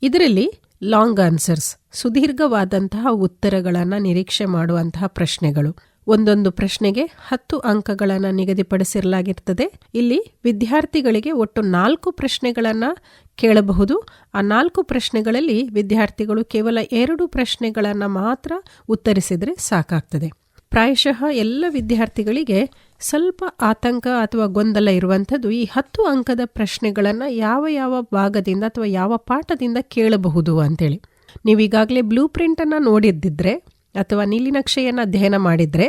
ಇದರಲ್ಲಿ ಲಾಂಗ್ ಆನ್ಸರ್ಸ್, ಸುದೀರ್ಘವಾದಂತಹ ಉತ್ತರಗಳನ್ನು ನಿರೀಕ್ಷೆ ಮಾಡುವಂತಹ ಪ್ರಶ್ನೆಗಳು. ಒಂದೊಂದು ಪ್ರಶ್ನೆಗೆ 10 ಅಂಕಗಳನ್ನು ನಿಗದಿಪಡಿಸಿರಲಾಗಿರ್ತದೆ. ಇಲ್ಲಿ ವಿದ್ಯಾರ್ಥಿಗಳಿಗೆ ಒಟ್ಟು 4 ಪ್ರಶ್ನೆಗಳನ್ನು ಕೇಳಬಹುದು. ಆ 4 ಪ್ರಶ್ನೆಗಳಲ್ಲಿ ವಿದ್ಯಾರ್ಥಿಗಳು ಕೇವಲ 2 ಪ್ರಶ್ನೆಗಳನ್ನು ಮಾತ್ರ ಉತ್ತರಿಸಿದರೆ ಸಾಕಾಗ್ತದೆ. ಪ್ರಾಯಶಃ ಎಲ್ಲ ವಿದ್ಯಾರ್ಥಿಗಳಿಗೆ ಸ್ವಲ್ಪ ಆತಂಕ ಅಥವಾ ಗೊಂದಲ ಇರುವಂಥದ್ದು ಈ 10 ಅಂಕದ ಪ್ರಶ್ನೆಗಳನ್ನು ಯಾವ ಯಾವ ಭಾಗದಿಂದ ಅಥವಾ ಯಾವ ಪಾಠದಿಂದ ಕೇಳಬಹುದು ಅಂತೇಳಿ. ನೀವೀಗಾಗಲೇ ಬ್ಲೂ ಪ್ರಿಂಟನ್ನು ನೋಡಿದ್ದಿದ್ರೆ ಅಥವಾ ನೀಲಿನಕ್ಷೆಯನ್ನು ಅಧ್ಯಯನ ಮಾಡಿದರೆ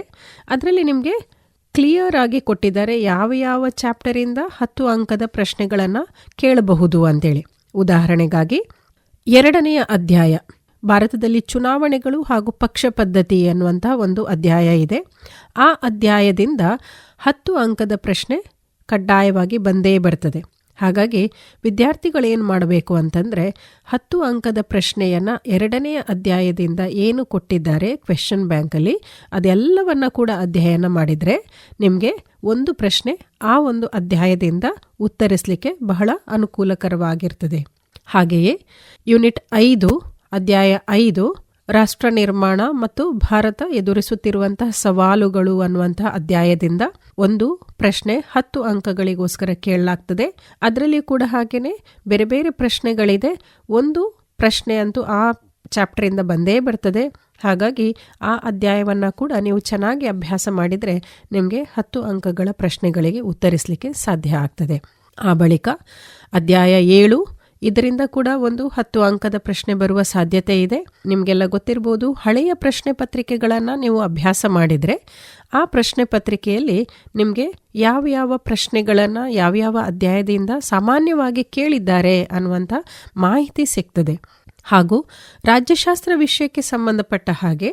ಅದರಲ್ಲಿ ನಿಮಗೆ ಕ್ಲಿಯರ್ ಆಗಿ ಕೊಟ್ಟಿದ್ದಾರೆ ಯಾವ ಯಾವ ಚಾಪ್ಟರಿಂದ 10 ಅಂಕದ ಪ್ರಶ್ನೆಗಳನ್ನು ಕೇಳಬಹುದು ಅಂತೇಳಿ. ಉದಾಹರಣೆಗಾಗಿ 2ನೇ ಅಧ್ಯಾಯ, ಭಾರತದಲ್ಲಿ ಚುನಾವಣೆಗಳು ಹಾಗೂ ಪಕ್ಷ ಪದ್ಧತಿ ಅನ್ನುವಂತಹ ಒಂದು ಅಧ್ಯಾಯ ಇದೆ. ಆ ಅಧ್ಯಾಯದಿಂದ 10 ಅಂಕದ ಪ್ರಶ್ನೆ ಕಡ್ಡಾಯವಾಗಿ ಬಂದೇ ಬರ್ತದೆ. ಹಾಗಾಗಿ ವಿದ್ಯಾರ್ಥಿಗಳು ಏನು ಮಾಡಬೇಕು ಅಂತಂದರೆ 10 ಅಂಕದ ಪ್ರಶ್ನೆಯನ್ನು 2ನೇ ಅಧ್ಯಾಯದಿಂದ ಏನು ಕೊಟ್ಟಿದ್ದಾರೆ ಕ್ವೆಶ್ಚನ್ ಬ್ಯಾಂಕಲ್ಲಿ ಅದೆಲ್ಲವನ್ನ ಕೂಡ ಅಧ್ಯಯನ ಮಾಡಿದರೆ ನಿಮಗೆ ಒಂದು ಪ್ರಶ್ನೆ ಆ ಒಂದು ಅಧ್ಯಾಯದಿಂದ ಉತ್ತರಿಸಲಿಕ್ಕೆ ಬಹಳ ಅನುಕೂಲಕರವಾಗಿರ್ತದೆ. ಹಾಗೆಯೇ ಯೂನಿಟ್ 5 ಅಧ್ಯಾಯ 5 ರಾಷ್ಟ್ರ ನಿರ್ಮಾಣ ಮತ್ತು ಭಾರತ ಎದುರಿಸುತ್ತಿರುವಂತಹ ಸವಾಲುಗಳು ಅನ್ನುವಂತಹ ಅಧ್ಯಾಯದಿಂದ ಒಂದು ಪ್ರಶ್ನೆ 10 ಅಂಕಗಳಿಗೋಸ್ಕರ ಕೇಳಲಾಗ್ತದೆ. ಅದರಲ್ಲಿ ಕೂಡ ಹಾಗೇನೆ ಬೇರೆ ಬೇರೆ ಪ್ರಶ್ನೆಗಳಿದೆ. ಒಂದು ಪ್ರಶ್ನೆ ಅಂತೂ ಆ ಚಾಪ್ಟರಿಂದ ಬಂದೇ ಬರ್ತದೆ. ಹಾಗಾಗಿ ಆ ಅಧ್ಯಾಯವನ್ನು ಕೂಡ ನೀವು ಚೆನ್ನಾಗಿ ಅಭ್ಯಾಸ ಮಾಡಿದರೆ ನಿಮಗೆ 10 ಅಂಕಗಳ ಪ್ರಶ್ನೆಗಳಿಗೆ ಉತ್ತರಿಸಲಿಕ್ಕೆ ಸಾಧ್ಯ ಆಗ್ತದೆ. ಆ ಬಳಿಕ ಅಧ್ಯಾಯ 7, ಇದರಿಂದ ಕೂಡ ಒಂದು 10 ಅಂಕದ ಪ್ರಶ್ನೆ ಬರುವ ಸಾಧ್ಯತೆ ಇದೆ. ನಿಮಗೆಲ್ಲ ಗೊತ್ತಿರ್ಬೋದು, ಹಳೆಯ ಪ್ರಶ್ನೆ ಪತ್ರಿಕೆಗಳನ್ನು ನೀವು ಅಭ್ಯಾಸ ಮಾಡಿದರೆ ಆ ಪ್ರಶ್ನೆ ಪತ್ರಿಕೆಯಲ್ಲಿ ನಿಮಗೆ ಯಾವ ಯಾವ ಪ್ರಶ್ನೆಗಳನ್ನು ಯಾವ್ಯಾವ ಅಧ್ಯಾಯದಿಂದ ಸಾಮಾನ್ಯವಾಗಿ ಕೇಳಿದ್ದಾರೆ ಅನ್ನುವಂಥ ಮಾಹಿತಿ ಸಿಗ್ತದೆ. ಹಾಗೂ ರಾಜ್ಯಶಾಸ್ತ್ರ ವಿಷಯಕ್ಕೆ ಸಂಬಂಧಪಟ್ಟ ಹಾಗೆ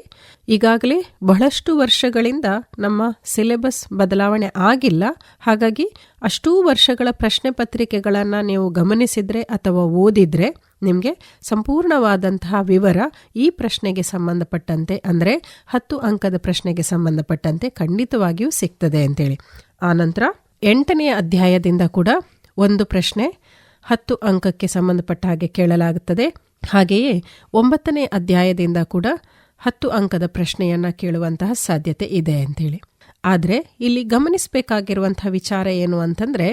ಈಗಾಗಲೇ ಬಹಳಷ್ಟು ವರ್ಷಗಳಿಂದ ನಮ್ಮ ಸಿಲೆಬಸ್ ಬದಲಾವಣೆ ಆಗಿಲ್ಲ. ಹಾಗಾಗಿ ಅಷ್ಟೂ ವರ್ಷಗಳ ಪ್ರಶ್ನೆ ಪತ್ರಿಕೆಗಳನ್ನು ನೀವು ಗಮನಿಸಿದರೆ ಅಥವಾ ಓದಿದರೆ ನಿಮಗೆ ಸಂಪೂರ್ಣವಾದಂತಹ ವಿವರ ಈ ಪ್ರಶ್ನೆಗೆ ಸಂಬಂಧಪಟ್ಟಂತೆ, ಅಂದರೆ 10 ಅಂಕದ ಪ್ರಶ್ನೆಗೆ ಸಂಬಂಧಪಟ್ಟಂತೆ ಖಂಡಿತವಾಗಿಯೂ ಸಿಗ್ತದೆ ಅಂತೇಳಿ. ಆನಂತರ 8ನೇ ಅಧ್ಯಾಯದಿಂದ ಕೂಡ ಒಂದು ಪ್ರಶ್ನೆ 10 ಅಂಕಕ್ಕೆ ಸಂಬಂಧಪಟ್ಟ ಹಾಗೆ ಕೇಳಲಾಗುತ್ತದೆ. ಹಾಗೆಯೇ 9ನೇ ಅಧ್ಯಾಯದಿಂದ ಕೂಡ 10 ಅಂಕದ ಪ್ರಶ್ನೆಯನ್ನು ಕೇಳುವಂತಹ ಸಾಧ್ಯತೆ ಇದೆ ಅಂತೇಳಿ. ಆದರೆ ಇಲ್ಲಿ ಗಮನಿಸಬೇಕಾಗಿರುವಂತಹ ವಿಚಾರ ಏನು ಅಂತಂದರೆ,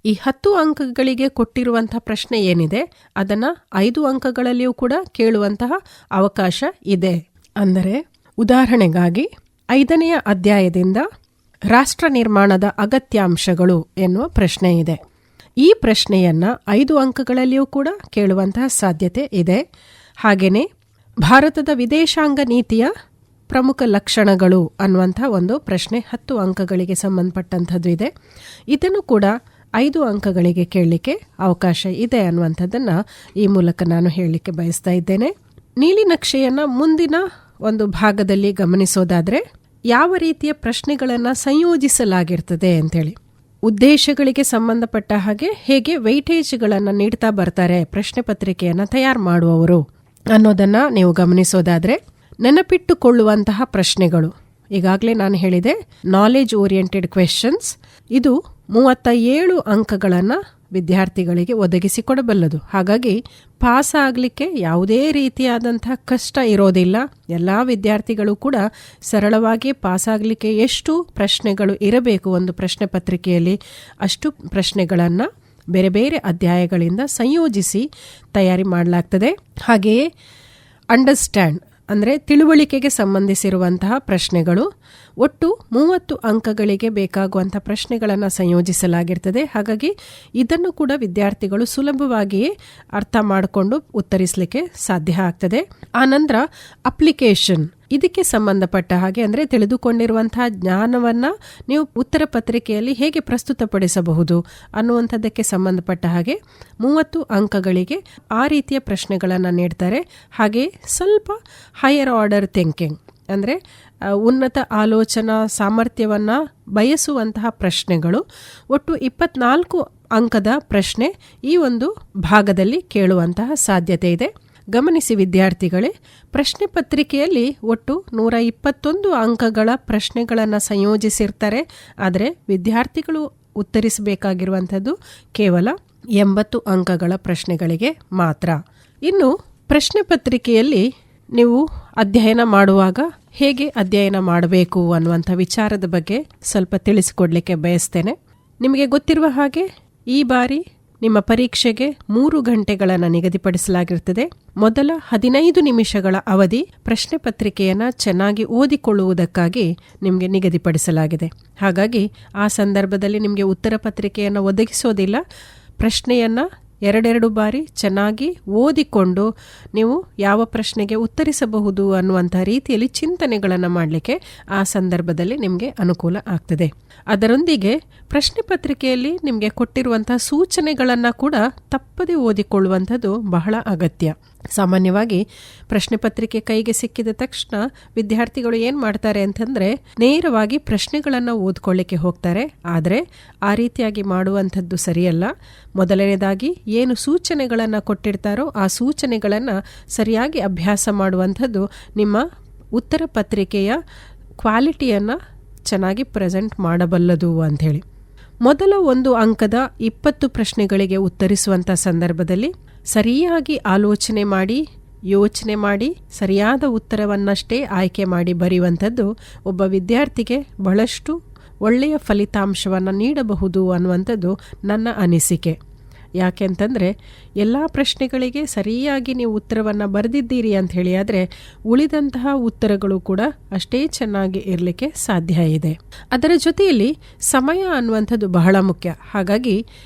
ಈ 10 ಅಂಕಗಳಿಗೆ ಕೊಟ್ಟಿರುವಂತಹ ಪ್ರಶ್ನೆ ಏನಿದೆ ಅದನ್ನು 5 ಅಂಕಗಳಲ್ಲಿಯೂ ಕೂಡ ಕೇಳುವಂತಹ ಅವಕಾಶ ಇದೆ. ಅಂದರೆ ಉದಾಹರಣೆಗಾಗಿ 5ನೇ ಅಧ್ಯಾಯದಿಂದ ರಾಷ್ಟ್ರ ನಿರ್ಮಾಣದ ಅಗತ್ಯಾಂಶಗಳು ಎನ್ನುವ ಪ್ರಶ್ನೆ ಇದೆ. ಈ ಪ್ರಶ್ನೆಯನ್ನ 5 ಅಂಕಗಳಲ್ಲಿಯೂ ಕೂಡ ಕೇಳುವಂತಹ ಸಾಧ್ಯತೆ ಇದೆ. ಹಾಗೆಯೇ ಭಾರತದ ವಿದೇಶಾಂಗ ನೀತಿಯ ಪ್ರಮುಖ ಲಕ್ಷಣಗಳು ಅನ್ನುವಂಥ ಒಂದು ಪ್ರಶ್ನೆ 10 ಅಂಕಗಳಿಗೆ ಸಂಬಂಧಪಟ್ಟಂಥದ್ದು ಇದೆ. ಇದನ್ನು ಕೂಡ 5 ಅಂಕಗಳಿಗೆ ಕೇಳಲಿಕ್ಕೆ ಅವಕಾಶ ಇದೆ ಅನ್ನುವಂಥದ್ದನ್ನು ಈ ಮೂಲಕ ನಾನು ಹೇಳಲಿಕ್ಕೆ ಬಯಸ್ತಾ ಇದ್ದೇನೆ. ನೀಲಿನಕ್ಷೆಯನ್ನು ಮುಂದಿನ ಒಂದು ಭಾಗದಲ್ಲಿ ಗಮನಿಸೋದಾದರೆ ಯಾವ ರೀತಿಯ ಪ್ರಶ್ನೆಗಳನ್ನು ಸಂಯೋಜಿಸಲಾಗಿರ್ತದೆ ಅಂತೇಳಿ, ಉದ್ದೇಶಗಳಿಗೆ ಸಂಬಂಧಪಟ್ಟ ಹಾಗೆ ಹೇಗೆ ವೆಯ್ಟೇಜ್ಗಳನ್ನು ನೀಡ್ತಾ ಬರ್ತಾರೆ ಪ್ರಶ್ನೆ ಪತ್ರಿಕೆಯನ್ನು ತಯಾರು ಮಾಡುವವರು ಅನ್ನೋದನ್ನು ನೀವು ಗಮನಿಸೋದಾದರೆ, ನೆನಪಿಟ್ಟುಕೊಳ್ಳುವಂತಹ ಪ್ರಶ್ನೆಗಳು ಈಗಾಗಲೇ ನಾನು ಹೇಳಿದೆ ನಾಲೆಜ್ ಓರಿಯೆಂಟೆಡ್ ಕ್ವೆಶ್ಚನ್ಸ್, ಇದು 37 ಅಂಕಗಳನ್ನು ವಿದ್ಯಾರ್ಥಿಗಳಿಗೆ ಒದಗಿಸಿಕೊಡಬಲ್ಲದು. ಹಾಗಾಗಿ ಪಾಸ್ ಆಗಲಿಕ್ಕೆ ಯಾವುದೇ ರೀತಿಯಾದಂತಹ ಕಷ್ಟ ಇರೋದಿಲ್ಲ. ಎಲ್ಲ ವಿದ್ಯಾರ್ಥಿಗಳು ಕೂಡ ಸರಳವಾಗಿ ಪಾಸ್ ಆಗಲಿಕ್ಕೆ ಎಷ್ಟು ಪ್ರಶ್ನೆಗಳು ಇರಬೇಕು ಒಂದು ಪ್ರಶ್ನೆ ಪತ್ರಿಕೆಯಲ್ಲಿ ಅಷ್ಟು ಪ್ರಶ್ನೆಗಳನ್ನು ಬೇರೆ ಬೇರೆ ಅಧ್ಯಾಯಗಳಿಂದ ಸಂಯೋಜಿಸಿ ತಯಾರಿ ಮಾಡಲಾಗ್ತದೆ. ಹಾಗೆಯೇ ಅಂಡರ್ಸ್ಟ್ಯಾಂಡ್ ಅಂದರೆ ತಿಳುವಳಿಕೆಗೆ ಸಂಬಂಧಿಸಿರುವಂತಹ ಪ್ರಶ್ನೆಗಳು, ಒಟ್ಟು 30 ಅಂಕಗಳಿಗೆ ಬೇಕಾಗುವಂಥ ಪ್ರಶ್ನೆಗಳನ್ನು ಸಂಯೋಜಿಸಲಾಗಿರ್ತದೆ. ಹಾಗಾಗಿ ಇದನ್ನು ಕೂಡ ವಿದ್ಯಾರ್ಥಿಗಳು ಸುಲಭವಾಗಿಯೇ ಅರ್ಥ ಮಾಡಿಕೊಂಡು ಉತ್ತರಿಸಲಿಕ್ಕೆ ಸಾಧ್ಯ ಆಗ್ತದೆ. ಆನಂತರ ಅಪ್ಲಿಕೇಶನ್, ಇದಕ್ಕೆ ಸಂಬಂಧಪಟ್ಟ ಹಾಗೆ ಅಂದರೆ ತಿಳಿದುಕೊಂಡಿರುವಂತಹ ಜ್ಞಾನವನ್ನು ನೀವು ಉತ್ತರ ಪತ್ರಿಕೆಯಲ್ಲಿ ಹೇಗೆ ಪ್ರಸ್ತುತಪಡಿಸಬಹುದು ಅನ್ನುವಂಥದ್ದಕ್ಕೆ ಸಂಬಂಧಪಟ್ಟ ಹಾಗೆ 30 ಅಂಕಗಳಿಗೆ ಆ ರೀತಿಯ ಪ್ರಶ್ನೆಗಳನ್ನು ನೀಡ್ತಾರೆ. ಹಾಗೆ ಸ್ವಲ್ಪ ಹೈಯರ್ ಆರ್ಡರ್ ಥಿಂಕಿಂಗ್ ಅಂದರೆ ಉನ್ನತ ಆಲೋಚನಾ ಸಾಮರ್ಥ್ಯವನ್ನು ಬಯಸುವಂತಹ ಪ್ರಶ್ನೆಗಳು, ಒಟ್ಟು 24 ಅಂಕದ ಪ್ರಶ್ನೆ ಈ ಒಂದು ಭಾಗದಲ್ಲಿ ಕೇಳುವಂತಹ ಸಾಧ್ಯತೆ ಇದೆ. ಗಮನಿಸಿ ವಿದ್ಯಾರ್ಥಿಗಳೇ, ಪ್ರಶ್ನೆ ಪತ್ರಿಕೆಯಲ್ಲಿ ಒಟ್ಟು 121 ಅಂಕಗಳ ಪ್ರಶ್ನೆಗಳನ್ನು ಸಂಯೋಜಿಸಿರ್ತಾರೆ. ಆದರೆ ವಿದ್ಯಾರ್ಥಿಗಳು ಉತ್ತರಿಸಬೇಕಾಗಿರುವಂಥದ್ದು ಕೇವಲ 80 ಅಂಕಗಳ ಪ್ರಶ್ನೆಗಳಿಗೆ ಮಾತ್ರ. ಇನ್ನು ಪ್ರಶ್ನೆ ಪತ್ರಿಕೆಯಲ್ಲಿ ನೀವು ಅಧ್ಯಯನ ಮಾಡುವಾಗ ಹೇಗೆ ಅಧ್ಯಯನ ಮಾಡಬೇಕು ಅನ್ನುವಂಥ ವಿಚಾರದ ಬಗ್ಗೆ ಸ್ವಲ್ಪ ತಿಳಿಸಿಕೊಡ್ಲಿಕ್ಕೆ ಬಯಸ್ತೇನೆ. ನಿಮಗೆ ಗೊತ್ತಿರುವ ಹಾಗೆ ಈ ಬಾರಿ ನಿಮ್ಮ ಪರೀಕ್ಷೆಗೆ 3 ಗಂಟೆಗಳನ್ನು ನಿಗದಿಪಡಿಸಲಾಗಿರುತ್ತದೆ. ಮೊದಲ 15 ನಿಮಿಷಗಳ ಅವಧಿ ಪ್ರಶ್ನೆ ಪತ್ರಿಕೆಯನ್ನು ಚೆನ್ನಾಗಿ ಓದಿಕೊಳ್ಳುವುದಕ್ಕಾಗಿ ನಿಮಗೆ ನಿಗದಿಪಡಿಸಲಾಗಿದೆ. ಹಾಗಾಗಿ ಆ ಸಂದರ್ಭದಲ್ಲಿ ನಿಮಗೆ ಉತ್ತರ ಪತ್ರಿಕೆಯನ್ನು ಒದಗಿಸೋದಿಲ್ಲ. ಪ್ರಶ್ನೆಯನ್ನು 2 ಬಾರಿ ಚೆನ್ನಾಗಿ ಓದಿಕೊಂಡು ನೀವು ಯಾವ ಪ್ರಶ್ನೆಗೆ ಉತ್ತರಿಸಬಹುದು ಅನ್ನುವಂಥ ರೀತಿಯಲ್ಲಿ ಚಿಂತನೆಗಳನ್ನು ಮಾಡಲಿಕ್ಕೆ ಆ ಸಂದರ್ಭದಲ್ಲಿ ನಿಮಗೆ ಅನುಕೂಲ ಆಗ್ತದೆ. ಅದರೊಂದಿಗೆ ಪ್ರಶ್ನೆ ಪತ್ರಿಕೆಯಲ್ಲಿ ನಿಮಗೆ ಕೊಟ್ಟಿರುವಂಥ ಸೂಚನೆಗಳನ್ನು ಕೂಡ ತಪ್ಪದೆ ಓದಿಕೊಳ್ಳುವಂಥದ್ದು ಬಹಳ ಅಗತ್ಯ. ಸಾಮಾನ್ಯವಾಗಿ ಪ್ರಶ್ನೆ ಪತ್ರಿಕೆ ಕೈಗೆ ಸಿಕ್ಕಿದ ತಕ್ಷಣ ವಿದ್ಯಾರ್ಥಿಗಳು ಏನು ಮಾಡ್ತಾರೆ ಅಂತಂದರೆ ನೇರವಾಗಿ ಪ್ರಶ್ನೆಗಳನ್ನು ಓದ್ಕೊಳ್ಳಿಕ್ಕೆ ಹೋಗ್ತಾರೆ. ಆದರೆ ಆ ರೀತಿಯಾಗಿ ಮಾಡುವಂಥದ್ದು ಸರಿಯಲ್ಲ. ಮೊದಲನೇದಾಗಿ ಏನು ಸೂಚನೆಗಳನ್ನು ಕೊಟ್ಟಿರ್ತಾರೋ ಆ ಸೂಚನೆಗಳನ್ನು ಸರಿಯಾಗಿ ಅಭ್ಯಾಸ ಮಾಡುವಂಥದ್ದು ನಿಮ್ಮ ಉತ್ತರ ಪತ್ರಿಕೆಯ ಕ್ವಾಲಿಟಿಯನ್ನು ಚೆನ್ನಾಗಿ ಪ್ರೆಸೆಂಟ್ ಮಾಡಬಲ್ಲದು ಅಂಥೇಳಿ. ಮೊದಲ 1 ಅಂಕದ 20 ಪ್ರಶ್ನೆಗಳಿಗೆ ಉತ್ತರಿಸುವಂಥ ಸಂದರ್ಭದಲ್ಲಿ ಸರಿಯಾಗಿ ಆಲೋಚನೆ ಮಾಡಿ, ಯೋಚನೆ ಮಾಡಿ, ಸರಿಯಾದ ಉತ್ತರವನ್ನಷ್ಟೇ ಆಯ್ಕೆ ಮಾಡಿ ಬರೆಯುವಂಥದ್ದು ಒಬ್ಬ ವಿದ್ಯಾರ್ಥಿಗೆ ಬಹಳಷ್ಟು ಒಳ್ಳೆಯ ಫಲಿತಾಂಶವನ್ನು ನೀಡಬಹುದು ಅನ್ನುವಂಥದ್ದು ನನ್ನ ಅನಿಸಿಕೆ. ಯಾಕೆಂತಂದರೆ ಎಲ್ಲ ಪ್ರಶ್ನೆಗಳಿಗೆ ಸರಿಯಾಗಿ ನೀವು ಉತ್ತರವನ್ನು ಬರೆದಿದ್ದೀರಿ ಅಂತ ಹೇಳಿ ಆದರೆ ಉಳಿದಂತಹ ಉತ್ತರಗಳು ಕೂಡ ಅಷ್ಟೇ ಚೆನ್ನಾಗಿ ಇರಲಿಕ್ಕೆ ಸಾಧ್ಯ ಇದೆ. ಅದರ ಜೊತೆಯಲ್ಲಿ ಸಮಯ ಅನ್ನುವಂಥದ್ದು ಬಹಳ ಮುಖ್ಯ. ಹಾಗಾಗಿ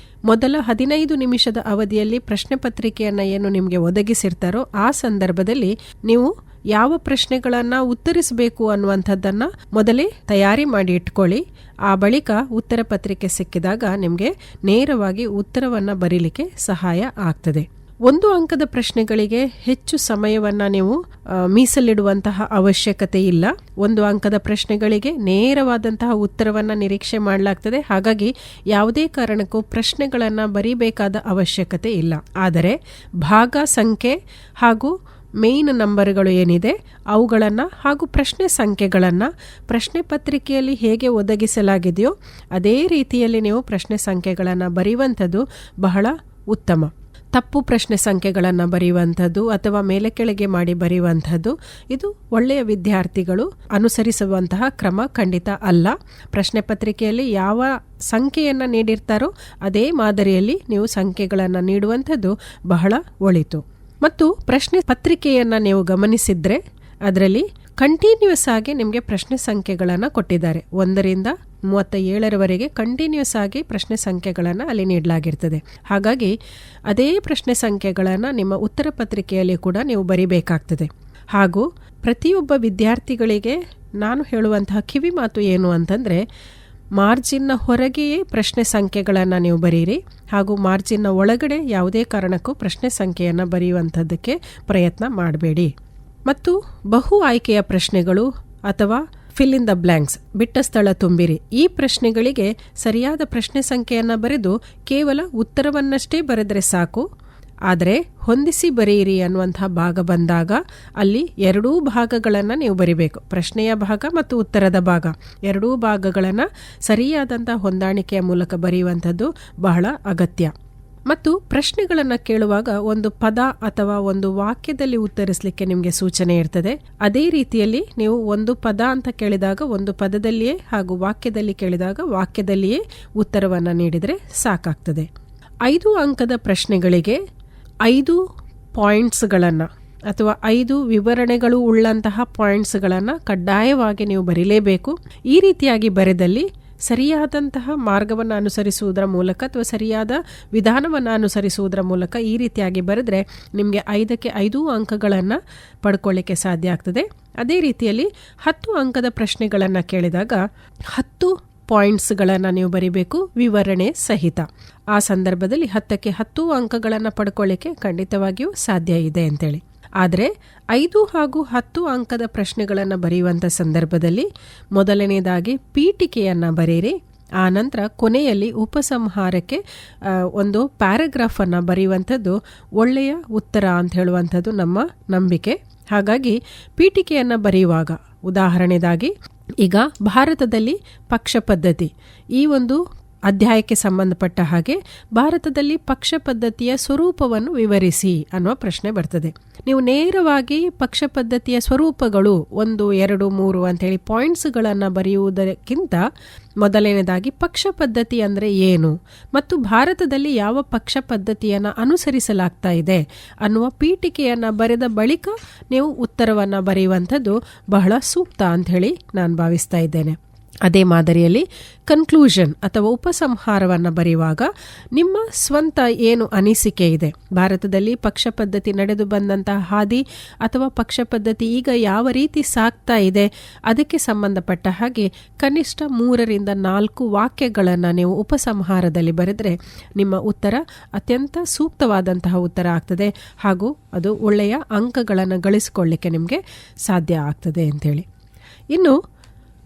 ಮೊದಲ 15 ನಿಮಿಷದ ಅವಧಿಯಲ್ಲಿ ಪ್ರಶ್ನೆ ಪತ್ರಿಕೆಯನ್ನು ಏನು ನಿಮಗೆ ಒದಗಿಸಿರ್ತಾರೋ ಆ ಸಂದರ್ಭದಲ್ಲಿ ನೀವು ಯಾವ ಪ್ರಶ್ನೆಗಳನ್ನು ಉತ್ತರಿಸಬೇಕು ಅನ್ನುವಂಥದ್ದನ್ನು ಮೊದಲೇ ತಯಾರಿ ಮಾಡಿ ಇಟ್ಕೊಳ್ಳಿ. ಆ ಬಳಿಕ ಉತ್ತರ ಪತ್ರಿಕೆ ಸಿಕ್ಕಿದಾಗ ನಿಮಗೆ ನೇರವಾಗಿ ಉತ್ತರವನ್ನು ಬರೀಲಿಕ್ಕೆ ಸಹಾಯ ಆಗ್ತದೆ. 1 ಅಂಕದ ಪ್ರಶ್ನೆಗಳಿಗೆ ಹೆಚ್ಚು ಸಮಯವನ್ನು ನೀವು ಮೀಸಲಿಡುವಂತಹ ಅವಶ್ಯಕತೆ ಇಲ್ಲ. 1 ಅಂಕದ ಪ್ರಶ್ನೆಗಳಿಗೆ ನೇರವಾದಂತಹ ಉತ್ತರವನ್ನು ನಿರೀಕ್ಷೆ ಮಾಡಲಾಗ್ತದೆ. ಹಾಗಾಗಿ ಯಾವುದೇ ಕಾರಣಕ್ಕೂ ಪ್ರಶ್ನೆಗಳನ್ನು ಬರೀಬೇಕಾದ ಅವಶ್ಯಕತೆ ಇಲ್ಲ. ಆದರೆ ಭಾಗ ಸಂಖ್ಯೆ ಹಾಗೂ ಮೇನ್ ನಂಬರ್ಗಳು ಏನಿದೆ ಅವುಗಳನ್ನು ಹಾಗೂ ಪ್ರಶ್ನೆ ಸಂಖ್ಯೆಗಳನ್ನು ಪ್ರಶ್ನೆ ಪತ್ರಿಕೆಯಲ್ಲಿ ಹೇಗೆ ಒದಗಿಸಲಾಗಿದೆಯೋ ಅದೇ ರೀತಿಯಲ್ಲಿ ನೀವು ಪ್ರಶ್ನೆ ಸಂಖ್ಯೆಗಳನ್ನು ಬರೆಯುವಂಥದ್ದು ಬಹಳ ಉತ್ತಮ. ತಪ್ಪು ಪ್ರಶ್ನೆ ಸಂಖ್ಯೆಗಳನ್ನು ಬರೆಯುವಂಥದ್ದು ಅಥವಾ ಮೇಲೆ ಕೆಳಗೆ ಮಾಡಿ ಬರೆಯುವಂಥದ್ದು ಇದು ಒಳ್ಳೆಯ ವಿದ್ಯಾರ್ಥಿಗಳು ಅನುಸರಿಸುವಂತಹ ಕ್ರಮ ಖಂಡಿತ ಅಲ್ಲ. ಪ್ರಶ್ನೆ ಪತ್ರಿಕೆಯಲ್ಲಿ ಯಾವ ಸಂಖ್ಯೆಯನ್ನು ನೀಡಿರ್ತಾರೋ ಅದೇ ಮಾದರಿಯಲ್ಲಿ ನೀವು ಸಂಖ್ಯೆಗಳನ್ನು ನೀಡುವಂಥದ್ದು ಬಹಳ ಒಳಿತು. ಮತ್ತು ಪ್ರಶ್ನೆ ಪತ್ರಿಕೆಯನ್ನು ನೀವು ಗಮನಿಸಿದ್ರೆ ಅದರಲ್ಲಿ ಕಂಟಿನ್ಯೂಸ್ ಆಗಿ ನಿಮಗೆ ಪ್ರಶ್ನೆ ಸಂಖ್ಯೆಗಳನ್ನು ಕೊಟ್ಟಿದ್ದಾರೆ. 1ರಿಂದ 37ರವರೆಗೆ ಕಂಟಿನ್ಯೂಸ್ ಆಗಿ ಪ್ರಶ್ನೆ ಸಂಖ್ಯೆಗಳನ್ನು ಅಲ್ಲಿ ನೀಡಲಾಗಿರ್ತದೆ. ಹಾಗಾಗಿ ಅದೇ ಪ್ರಶ್ನೆ ಸಂಖ್ಯೆಗಳನ್ನು ನಿಮ್ಮ ಉತ್ತರ ಪತ್ರಿಕೆಯಲ್ಲಿ ಕೂಡ ನೀವು ಬರಿಬೇಕಾಗ್ತದೆ. ಹಾಗೂ ಪ್ರತಿಯೊಬ್ಬ ವಿದ್ಯಾರ್ಥಿಗಳಿಗೆ ನಾನು ಹೇಳುವಂತಹ ಕಿವಿ ಮಾತು ಏನು ಅಂತಂದರೆ ಮಾರ್ಜಿನ್ನ ಹೊರಗೆಯೇ ಪ್ರಶ್ನೆ ಸಂಖ್ಯೆಗಳನ್ನು ನೀವು ಬರೀರಿ ಹಾಗೂ ಮಾರ್ಜಿನ್ನ ಒಳಗಡೆ ಯಾವುದೇ ಕಾರಣಕ್ಕೂ ಪ್ರಶ್ನೆ ಸಂಖ್ಯೆಯನ್ನು ಬರೆಯುವಂಥದ್ದಕ್ಕೆ ಪ್ರಯತ್ನ ಮಾಡಬೇಡಿ. ಮತ್ತು ಬಹು ಆಯ್ಕೆಯ ಪ್ರಶ್ನೆಗಳು ಅಥವಾ ಫಿಲ್ ಇನ್ ದ ಬ್ಲ್ಯಾಂಕ್ಸ್ ಬಿಟ್ಟ ಸ್ಥಳ ತುಂಬಿರಿ ಈ ಪ್ರಶ್ನೆಗಳಿಗೆ ಸರಿಯಾದ ಪ್ರಶ್ನೆ ಸಂಖ್ಯೆಯನ್ನು ಬರೆದು ಕೇವಲ ಉತ್ತರವನ್ನಷ್ಟೇ ಬರೆದರೆ ಸಾಕು. ಆದರೆ ಹೊಂದಿಸಿ ಬರೆಯಿರಿ ಅನ್ನುವಂತಹ ಭಾಗ ಬಂದಾಗ ಅಲ್ಲಿ 2 ಭಾಗಗಳನ್ನು ನೀವು ಬರಿಬೇಕು. ಪ್ರಶ್ನೆಯ ಭಾಗ ಮತ್ತು ಉತ್ತರದ ಭಾಗ 2 ಭಾಗಗಳನ್ನು ಸರಿಯಾದಂಥ ಹೊಂದಾಣಿಕೆಯ ಮೂಲಕ ಬರೆಯುವಂಥದ್ದು ಬಹಳ ಅಗತ್ಯ. ಮತ್ತು ಪ್ರಶ್ನೆಗಳನ್ನು ಕೇಳುವಾಗ ಒಂದು ಪದ ಅಥವಾ ಒಂದು ವಾಕ್ಯದಲ್ಲಿ ಉತ್ತರಿಸಲಿಕ್ಕೆ ನಿಮಗೆ ಸೂಚನೆ ಇರ್ತದೆ. ಅದೇ ರೀತಿಯಲ್ಲಿ ನೀವು ಒಂದು ಪದ ಅಂತ ಕೇಳಿದಾಗ ಒಂದು ಪದದಲ್ಲಿಯೇ ಹಾಗೂ ವಾಕ್ಯದಲ್ಲಿ ಕೇಳಿದಾಗ ವಾಕ್ಯದಲ್ಲಿಯೇ ಉತ್ತರವನ್ನು ನೀಡಿದರೆ ಸಾಕಾಗ್ತದೆ. 5 ಅಂಕದ ಪ್ರಶ್ನೆಗಳಿಗೆ 5 ಪಾಯಿಂಟ್ಸ್ಗಳನ್ನು ಅಥವಾ 5 ವಿವರಣೆಗಳು ಉಳ್ಳಂತಹ ಪಾಯಿಂಟ್ಸ್ಗಳನ್ನು ಕಡ್ಡಾಯವಾಗಿ ನೀವು ಬರೀಲೇಬೇಕು. ಈ ರೀತಿಯಾಗಿ ಬರೆದಲ್ಲಿ ಸರಿಯಾದಂತಹ ಮಾರ್ಗವನ್ನು ಅನುಸರಿಸುವುದರ ಮೂಲಕ ಅಥವಾ ಸರಿಯಾದ ವಿಧಾನವನ್ನು ಅನುಸರಿಸುವುದರ ಮೂಲಕ ಈ ರೀತಿಯಾಗಿ ಬರೆದ್ರೆ ನಿಮಗೆ 5ಕ್ಕೆ 5 ಅಂಕಗಳನ್ನು ಪಡ್ಕೊಳ್ಳಿಕ್ಕೆ ಸಾಧ್ಯ ಆಗ್ತದೆ. ಅದೇ ರೀತಿಯಲ್ಲಿ 10 ಅಂಕದ ಪ್ರಶ್ನೆಗಳನ್ನು ಕೇಳಿದಾಗ 10 ಪಾಯಿಂಟ್ಸ್ಗಳನ್ನು ನೀವು ಬರಿಬೇಕು ವಿವರಣೆ ಸಹಿತ. ಆ ಸಂದರ್ಭದಲ್ಲಿ 10ಕ್ಕೆ 10 ಅಂಕಗಳನ್ನು ಪಡ್ಕೊಳ್ಳಿಕ್ಕೆ ಖಂಡಿತವಾಗಿಯೂ ಸಾಧ್ಯ ಇದೆ ಅಂತೇಳಿ. ಆದರೆ 5 ಹಾಗೂ 10 ಅಂಕದ ಪ್ರಶ್ನೆಗಳನ್ನು ಬರೆಯುವಂಥ ಸಂದರ್ಭದಲ್ಲಿ ಮೊದಲನೇದಾಗಿ ಪೀಠಿಕೆಯನ್ನು ಬರೆಯಿರಿ. ಆ ನಂತರ ಕೊನೆಯಲ್ಲಿ ಉಪಸಂಹಾರಕ್ಕೆ ಒಂದು ಪ್ಯಾರಾಗ್ರಾಫನ್ನು ಬರೆಯುವಂಥದ್ದು ಒಳ್ಳೆಯ ಉತ್ತರ ಅಂತ ಹೇಳುವಂಥದ್ದು ನಮ್ಮ ನಂಬಿಕೆ. ಹಾಗಾಗಿ ಪೀಠಿಕೆಯನ್ನು ಬರೆಯುವಾಗ ಉದಾಹರಣೆಗಾಗಿ ಈಗ ಭಾರತದಲ್ಲಿ ಪಕ್ಷ ಪದ್ಧತಿ ಈ ಒಂದು ಅಧ್ಯಾಯಕ್ಕೆ ಸಂಬಂಧಪಟ್ಟ ಹಾಗೆ ಭಾರತದಲ್ಲಿ ಪಕ್ಷ ಪದ್ಧತಿಯ ಸ್ವರೂಪವನ್ನು ವಿವರಿಸಿ ಅನ್ನುವ ಪ್ರಶ್ನೆ ಬರ್ತದೆ. ನೀವು ನೇರವಾಗಿ ಪಕ್ಷ ಪದ್ಧತಿಯ ಸ್ವರೂಪಗಳು 1, 2, 3 ಅಂಥೇಳಿ ಪಾಯಿಂಟ್ಸ್ಗಳನ್ನು ಬರೆಯುವುದಕ್ಕಿಂತ ಮೊದಲನೇದಾಗಿ ಪಕ್ಷ ಪದ್ಧತಿ ಅಂದರೆ ಏನು ಮತ್ತು ಭಾರತದಲ್ಲಿ ಯಾವ ಪಕ್ಷ ಪದ್ಧತಿಯನ್ನು ಅನುಸರಿಸಲಾಗ್ತಾ ಇದೆ ಅನ್ನುವ ಪೀಠಿಕೆಯನ್ನು ಬರೆದ ಬಳಿಕ ನೀವು ಉತ್ತರವನ್ನು ಬರೆಯುವಂಥದ್ದು ಬಹಳ ಸೂಕ್ತ ಅಂಥೇಳಿ ನಾನು ಭಾವಿಸ್ತಾ ಇದ್ದೇನೆ. ಅದೇ ಮಾದರಿಯಲ್ಲಿ ಕನ್ಕ್ಲೂಷನ್ ಅಥವಾ ಉಪಸಂಹಾರವನ್ನು ಬರೆಯುವಾಗ ನಿಮ್ಮ ಸ್ವಂತ ಏನು ಅನಿಸಿಕೆ ಇದೆ, ಭಾರತದಲ್ಲಿ ಪಕ್ಷ ಪದ್ಧತಿ ನಡೆದು ಬಂದಂತಹ ಹಾದಿ ಅಥವಾ ಪಕ್ಷ ಪದ್ಧತಿ ಈಗ ಯಾವ ರೀತಿ ಸಾಗ್ತಾ ಇದೆ ಅದಕ್ಕೆ ಸಂಬಂಧಪಟ್ಟ ಹಾಗೆ ಕನಿಷ್ಠ 3-4 ವಾಕ್ಯಗಳನ್ನು ನೀವು ಉಪಸಂಹಾರದಲ್ಲಿ ಬರೆದರೆ ನಿಮ್ಮ ಉತ್ತರ ಅತ್ಯಂತ ಸೂಕ್ತವಾದಂತಹ ಉತ್ತರ ಆಗ್ತದೆ ಹಾಗೂ ಅದು ಒಳ್ಳೆಯ ಅಂಕಗಳನ್ನು ಗಳಿಸಿಕೊಳ್ಳಿಕ್ಕೆ ನಿಮಗೆ ಸಾಧ್ಯ ಆಗ್ತದೆ ಅಂತೇಳಿ. ಇನ್ನು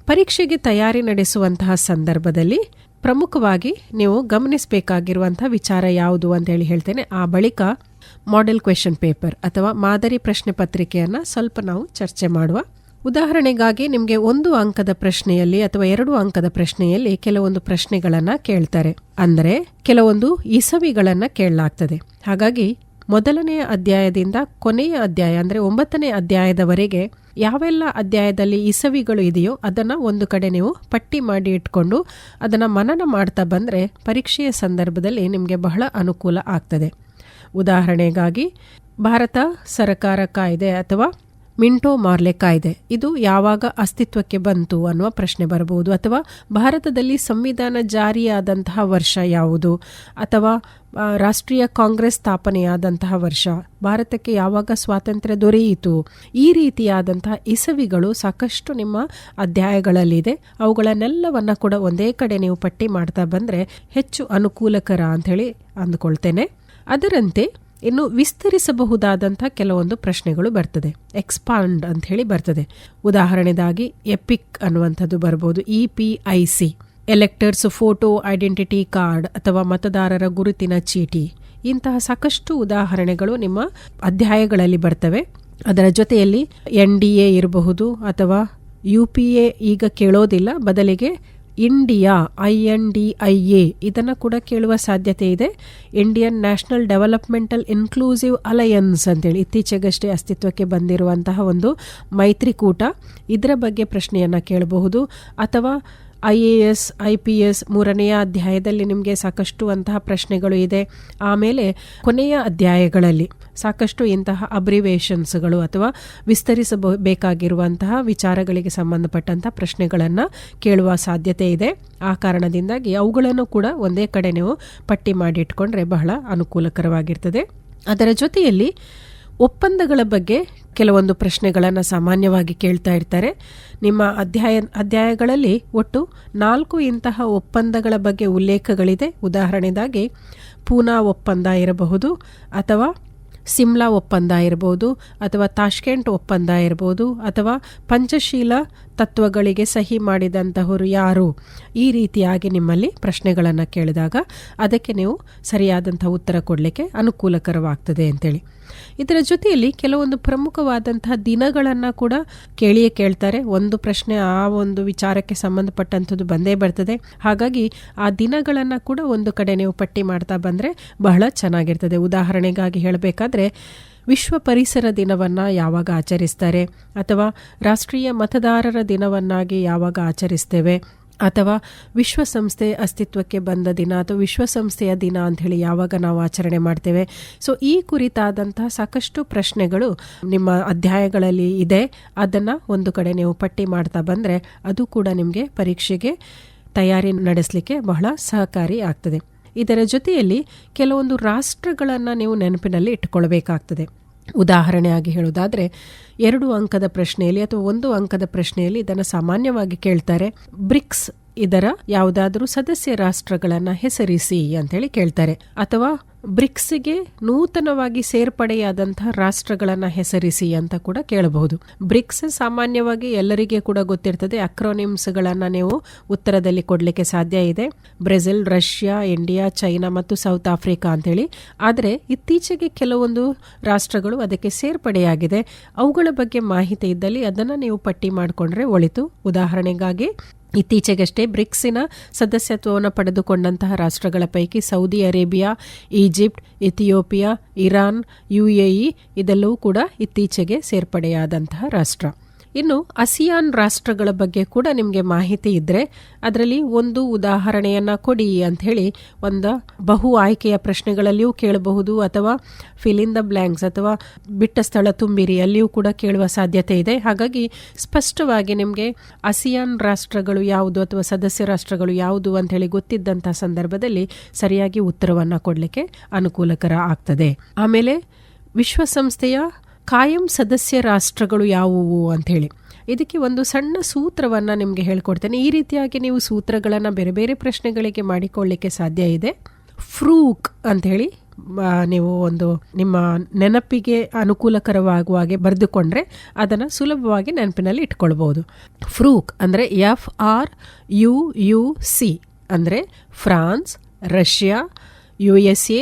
ಪರೀಕ್ಷೆಗೆ ತಯಾರಿ ನಡೆಸುವಂತಹ ಸಂದರ್ಭದಲ್ಲಿ ಪ್ರಮುಖವಾಗಿ ನೀವು ಗಮನಿಸಬೇಕಾಗಿರುವಂತಹ ವಿಚಾರ ಯಾವುದು ಅಂತೇಳಿ ಹೇಳ್ತೇನೆ. ಆ ಬಳಿಕ ಮಾಡೆಲ್ ಕ್ವೆಶ್ಚನ್ ಪೇಪರ್ ಅಥವಾ ಮಾದರಿ ಪ್ರಶ್ನೆ ಪತ್ರಿಕೆಯನ್ನು ಸ್ವಲ್ಪ ನಾವು ಚರ್ಚೆ ಮಾಡುವ. ಉದಾಹರಣೆಗಾಗಿ ನಿಮಗೆ 1 ಅಂಕದ ಪ್ರಶ್ನೆಯಲ್ಲಿ ಅಥವಾ 2 ಅಂಕದ ಪ್ರಶ್ನೆಯಲ್ಲಿ ಕೆಲವೊಂದು ಪ್ರಶ್ನೆಗಳನ್ನು ಕೇಳ್ತಾರೆ, ಅಂದರೆ ಕೆಲವೊಂದು ಇಸವಿಗಳನ್ನು ಕೇಳಲಾಗ್ತದೆ. ಹಾಗಾಗಿ ಮೊದಲನೆಯ ಅಧ್ಯಾಯದಿಂದ ಕೊನೆಯ ಅಧ್ಯಾಯ ಅಂದರೆ 9ನೇ ಅಧ್ಯಾಯದವರೆಗೆ ಯಾವೆಲ್ಲ ಅಧ್ಯಾಯದಲ್ಲಿ ಇಸವಿಗಳು ಇದೆಯೋ ಅದನ್ನು ಒಂದು ಕಡೆ ನೀವು ಪಟ್ಟಿ ಮಾಡಿ ಇಟ್ಕೊಂಡು ಅದನ್ನು ಮನನ ಮಾಡ್ತಾ ಬಂದರೆ ಪರೀಕ್ಷೆಯ ಸಂದರ್ಭದಲ್ಲಿ ನಿಮಗೆ ಬಹಳ ಅನುಕೂಲ ಆಗ್ತದೆ. ಉದಾಹರಣೆಗಾಗಿ ಭಾರತ ಸರಕಾರ ಕಾಯ್ದೆ ಅಥವಾ ಮಿಂಟೋ ಮಾರ್ಲೆ ಕಾಯ್ದೆ ಇದು ಯಾವಾಗ ಅಸ್ತಿತ್ವಕ್ಕೆ ಬಂತು ಅನ್ನುವ ಪ್ರಶ್ನೆ ಬರಬಹುದು, ಅಥವಾ ಭಾರತದಲ್ಲಿ ಸಂವಿಧಾನ ಜಾರಿಯಾದಂತಹ ವರ್ಷ ಯಾವುದು, ಅಥವಾ ರಾಷ್ಟ್ರೀಯ ಕಾಂಗ್ರೆಸ್ ಸ್ಥಾಪನೆಯಾದಂತಹ ವರ್ಷ, ಭಾರತಕ್ಕೆ ಯಾವಾಗ ಸ್ವಾತಂತ್ರ್ಯ ದೊರೆಯಿತು. ಈ ರೀತಿಯಾದಂತಹ ಇಸವಿಗಳು ಸಾಕಷ್ಟು ನಿಮ್ಮ ಅಧ್ಯಾಯಗಳಲ್ಲಿದೆ. ಅವುಗಳನ್ನೆಲ್ಲವನ್ನ ಕೂಡ ಒಂದೇ ಕಡೆ ನೀವು ಪಟ್ಟಿ ಮಾಡ್ತಾ ಬಂದರೆ ಹೆಚ್ಚು ಅನುಕೂಲಕರ ಅಂಥೇಳಿ ಅಂದುಕೊಳ್ತೇನೆ. ಅದರಂತೆ ಇನ್ನು ವಿಸ್ತರಿಸಬಹುದಾದಂಥ ಕೆಲವೊಂದು ಪ್ರಶ್ನೆಗಳು ಬರ್ತದೆ, ಎಕ್ಸ್ಪಾಂಡ್ ಅಂತ ಹೇಳಿ ಬರ್ತದೆ. ಉದಾಹರಣೆಗಾಗಿ ಎಪಿಕ್ ಅನ್ನುವಂಥದ್ದು ಬರ್ಬೋದು, EPIC electors photo identity card ಅಥವಾ ಮತದಾರರ ಗುರುತಿನ ಚೀಟಿ. ಇಂತಹ ಸಾಕಷ್ಟು ಉದಾಹರಣೆಗಳು ನಿಮ್ಮ ಅಧ್ಯಾಯಗಳಲ್ಲಿ ಬರ್ತವೆ. ಅದರ ಜೊತೆಯಲ್ಲಿ NDA ಇರಬಹುದು ಅಥವಾ UPA ಈಗ ಕೇಳೋದಿಲ್ಲ, ಬದಲಿಗೆ ಇಂಡಿಯಾ INDIA ಇದನ್ನು ಕೂಡ ಕೇಳುವ ಸಾಧ್ಯತೆ ಇದೆ. Indian national developmental inclusive alliance ಅಂತೇಳಿ ಇತ್ತೀಚೆಗಷ್ಟೇ ಅಸ್ತಿತ್ವಕ್ಕೆ ಬಂದಿರುವಂತಹ ಒಂದು ಮೈತ್ರಿಕೂಟ, ಇದರ ಬಗ್ಗೆ ಪ್ರಶ್ನೆಯನ್ನು ಕೇಳಬಹುದು. ಅಥವಾ IAS IPS 3ನೆಯ ಅಧ್ಯಾಯದಲ್ಲಿ ನಿಮಗೆ ಸಾಕಷ್ಟು ಅಂತಹ ಪ್ರಶ್ನೆಗಳು ಇದೆ. ಆಮೇಲೆ ಕೊನೆಯ ಅಧ್ಯಾಯಗಳಲ್ಲಿ ಸಾಕಷ್ಟು ಇಂತಹ ಅಬ್ರಿವೇಷನ್ಸ್ಗಳು ಅಥವಾ ವಿಸ್ತರಿಸಬೇಕಾಗಿರುವಂತಹ ವಿಚಾರಗಳಿಗೆ ಸಂಬಂಧಪಟ್ಟಂಥ ಪ್ರಶ್ನೆಗಳನ್ನು ಕೇಳುವ ಸಾಧ್ಯತೆ ಇದೆ. ಆ ಕಾರಣದಿಂದಾಗಿ ಅವುಗಳನ್ನು ಕೂಡ ಒಂದೇ ಕಡೆ ನೀವು ಪಟ್ಟಿ ಮಾಡಿಟ್ಕೊಂಡ್ರೆ ಬಹಳ ಅನುಕೂಲಕರವಾಗಿರ್ತದೆ. ಅದರ ಜೊತೆಯಲ್ಲಿ ಒಪ್ಪಂದಗಳ ಬಗ್ಗೆ ಕೆಲವೊಂದು ಪ್ರಶ್ನೆಗಳನ್ನು ಸಾಮಾನ್ಯವಾಗಿ ಕೇಳ್ತಾ ಇರ್ತಾರೆ. ನಿಮ್ಮ ಅಧ್ಯಾಯಗಳಲ್ಲಿ ಒಟ್ಟು 4 ಇಂತಹ ಒಪ್ಪಂದಗಳ ಬಗ್ಗೆ ಉಲ್ಲೇಖಗಳಿದೆ. ಉದಾಹರಣೆಗಾಗಿ ಪೂನಾ ಒಪ್ಪಂದ ಇರಬಹುದು, ಅಥವಾ ಸಿಮ್ಲಾ ಒಪ್ಪಂದ ಇರಬಹುದು, ಅಥವಾ ತಾಷ್ಕೆಂಟ್ ಒಪ್ಪಂದ ಇರಬಹುದು, ಅಥವಾ ಪಂಚಶೀಲ ತತ್ವಗಳಿಗೆ ಸಹಿ ಮಾಡಿದಂತಹವರು ಯಾರು. ಈ ರೀತಿಯಾಗಿ ನಿಮ್ಮಲ್ಲಿ ಪ್ರಶ್ನೆಗಳನ್ನು ಕೇಳಿದಾಗ ಅದಕ್ಕೆ ನೀವು ಸರಿಯಾದಂಥ ಉತ್ತರ ಕೊಡಲಿಕ್ಕೆ ಅನುಕೂಲಕರವಾಗ್ತದೆ ಅಂತೇಳಿ. ಇದರ ಜೊತೆಯಲ್ಲಿ ಕೆಲವೊಂದು ಪ್ರಮುಖವಾದಂತಹ ದಿನಗಳನ್ನು ಕೂಡ ಕೇಳಿಯೇ ಕೇಳ್ತಾರೆ. ಒಂದು ಪ್ರಶ್ನೆ ಆ ಒಂದು ವಿಚಾರಕ್ಕೆ ಸಂಬಂಧಪಟ್ಟಂಥದ್ದು ಬಂದೇ ಬರ್ತದೆ. ಹಾಗಾಗಿ ಆ ದಿನಗಳನ್ನು ಕೂಡ ಒಂದು ಕಡೆ ನೀವು ಪಟ್ಟಿ ಮಾಡ್ತಾ ಬಂದರೆ ಬಹಳ ಚೆನ್ನಾಗಿರ್ತದೆ. ಉದಾಹರಣೆಗಾಗಿ ಹೇಳಬೇಕಾದ್ರೆ ವಿಶ್ವ ಪರಿಸರ ದಿನವನ್ನು ಯಾವಾಗ ಆಚರಿಸ್ತಾರೆ, ಅಥವಾ ರಾಷ್ಟ್ರೀಯ ಮತದಾರರ ದಿನವನ್ನಾಗಿ ಯಾವಾಗ ಆಚರಿಸ್ತೇವೆ, ಅಥವಾ ವಿಶ್ವಸಂಸ್ಥೆ ಅಸ್ತಿತ್ವಕ್ಕೆ ಬಂದ ದಿನ ಅಥವಾ ವಿಶ್ವಸಂಸ್ಥೆಯ ದಿನ ಅಂಥೇಳಿ ಯಾವಾಗ ನಾವು ಆಚರಣೆ ಮಾಡ್ತೇವೆ. ಸೊ ಈ ಕುರಿತಾದಂತಹ ಸಾಕಷ್ಟು ಪ್ರಶ್ನೆಗಳು ನಿಮ್ಮ ಅಧ್ಯಾಯಗಳಲ್ಲಿ ಇದೆ. ಅದನ್ನು ಒಂದು ಕಡೆ ನೀವು ಪಟ್ಟಿ ಮಾಡ್ತಾ ಬಂದರೆ ಅದು ಕೂಡ ನಿಮಗೆ ಪರೀಕ್ಷೆಗೆ ತಯಾರಿ ನಡೆಸಲಿಕ್ಕೆ ಬಹಳ ಸಹಕಾರಿ ಆಗ್ತದೆ. ಇದರ ಜೊತೆಯಲ್ಲಿ ಕೆಲವೊಂದು ರಾಷ್ಟ್ರಗಳನ್ನು ನೀವು ನೆನಪಿನಲ್ಲಿ ಇಟ್ಟುಕೊಳ್ಬೇಕಾಗ್ತದೆ. ಉದಾಹರಣೆಯಾಗಿ ಹೇಳುವುದಾದರೆ 2 ಅಂಕದ ಪ್ರಶ್ನೆಯಲ್ಲಿ ಅಥವಾ 1 ಅಂಕದ ಪ್ರಶ್ನೆಯಲ್ಲಿ ಇದನ್ನು ಸಾಮಾನ್ಯವಾಗಿ ಕೇಳ್ತಾರೆ. ಬ್ರಿಕ್ಸ್ ಇದರ ಯಾವುದಾದ್ರೂ ಸದಸ್ಯ ರಾಷ್ಟ್ರಗಳನ್ನ ಹೆಸರಿಸಿ ಅಂತೇಳಿ ಕೇಳ್ತಾರೆ. ಅಥವಾ ಬ್ರಿಕ್ಸ್ಗೆ ನೂತನವಾಗಿ ಸೇರ್ಪಡೆಯಾದಂತಹ ರಾಷ್ಟ್ರಗಳನ್ನ ಹೆಸರಿಸಿ ಅಂತ ಕೂಡ ಕೇಳಬಹುದು. ಬ್ರಿಕ್ಸ್ ಸಾಮಾನ್ಯವಾಗಿ ಎಲ್ಲರಿಗೆ ಕೂಡ ಗೊತ್ತಿರ್ತದೆ. ಅಕ್ರೋನಿಮ್ಸ್ಗಳನ್ನ ನೀವು ಉತ್ತರದಲ್ಲಿ ಕೊಡ್ಲಿಕ್ಕೆ ಸಾಧ್ಯ ಇದೆ. ಬ್ರೆಜಿಲ್, ರಷ್ಯಾ, ಇಂಡಿಯಾ, ಚೈನಾ ಮತ್ತು ಸೌತ್ ಆಫ್ರಿಕಾ ಅಂತೇಳಿ. ಆದರೆ ಇತ್ತೀಚೆಗೆ ಕೆಲವೊಂದು ರಾಷ್ಟ್ರಗಳು ಅದಕ್ಕೆ ಸೇರ್ಪಡೆಯಾಗಿದೆ. ಅವುಗಳ ಬಗ್ಗೆ ಮಾಹಿತಿ ಇದ್ದಲ್ಲಿ ಅದನ್ನು ನೀವು ಪಟ್ಟಿ ಮಾಡಿಕೊಂಡ್ರೆ ಒಳಿತು. ಉದಾಹರಣೆಗಾಗಿ ಇತ್ತೀಚೆಗಷ್ಟೇ ಬ್ರಿಕ್ಸಿನ ಸದಸ್ಯತ್ವವನ್ನು ಪಡೆದುಕೊಂಡಂತಹ ರಾಷ್ಟ್ರಗಳ ಪೈಕಿ Saudi Arabia, Egypt, Ethiopia, Iran, UAE ಇದೆಲ್ಲವೂ ಕೂಡ ಇತ್ತೀಚೆಗೆ ಸೇರ್ಪಡೆಯಾದಂತಹ ರಾಷ್ಟ್ರ. ಇನ್ನು ಆಸಿಯಾನ್ ರಾಷ್ಟ್ರಗಳ ಬಗ್ಗೆ ಕೂಡ ನಿಮಗೆ ಮಾಹಿತಿ ಇದ್ದರೆ ಅದರಲ್ಲಿ ಒಂದು ಉದಾಹರಣೆಯನ್ನು ಕೊಡಿ ಅಂಥೇಳಿ ಒಂದು ಬಹು ಆಯ್ಕೆಯ ಪ್ರಶ್ನೆಗಳಲ್ಲಿಯೂ ಕೇಳಬಹುದು. ಅಥವಾ ಫಿಲ್ ಇನ್ ದ ಬ್ಲ್ಯಾಂಕ್ಸ್ ಅಥವಾ ಬಿಟ್ಟ ಸ್ಥಳ ತುಂಬಿರಿ ಅಲ್ಲಿಯೂ ಕೂಡ ಕೇಳುವ ಸಾಧ್ಯತೆ ಇದೆ. ಹಾಗಾಗಿ ಸ್ಪಷ್ಟವಾಗಿ ನಿಮಗೆ ಆಸಿಯಾನ್ ರಾಷ್ಟ್ರಗಳು ಯಾವುದು ಅಥವಾ ಸದಸ್ಯ ರಾಷ್ಟ್ರಗಳು ಯಾವುದು ಅಂಥೇಳಿ ಗೊತ್ತಿದ್ದಂಥ ಸಂದರ್ಭದಲ್ಲಿ ಸರಿಯಾಗಿ ಉತ್ತರವನ್ನು ಕೊಡಲಿಕ್ಕೆ ಅನುಕೂಲಕರ ಆಗ್ತದೆ. ಆಮೇಲೆ ವಿಶ್ವಸಂಸ್ಥೆಯ ಕಾಯಂ ಸದಸ್ಯ ರಾಷ್ಟ್ರಗಳು ಯಾವುವು ಅಂಥೇಳಿ ಇದಕ್ಕೆ ಒಂದು ಸಣ್ಣ ಸೂತ್ರವನ್ನು ನಿಮಗೆ ಹೇಳ್ಕೊಡ್ತೇನೆ. ಈ ರೀತಿಯಾಗಿ ನೀವು ಸೂತ್ರಗಳನ್ನು ಬೇರೆ ಬೇರೆ ಪ್ರಶ್ನೆಗಳಿಗೆ ಮಾಡಿಕೊಳ್ಳಿಕ್ಕೆ ಸಾಧ್ಯ ಇದೆ. ಫ್ರೂಕ್ ಅಂಥೇಳಿ ನೀವು ಒಂದು ನಿಮ್ಮ ನೆನಪಿಗೆ ಅನುಕೂಲಕರವಾಗುವ ಹಾಗೆ ಬರೆದುಕೊಂಡ್ರೆ ಅದನ್ನು ಸುಲಭವಾಗಿ ನೆನಪಿನಲ್ಲಿ ಇಟ್ಕೊಳ್ಬೋದು. ಫ್ರೂಕ್ ಅಂದರೆ FRUUC ಅಂದರೆ ಫ್ರಾನ್ಸ್, ರಷ್ಯಾ, USA,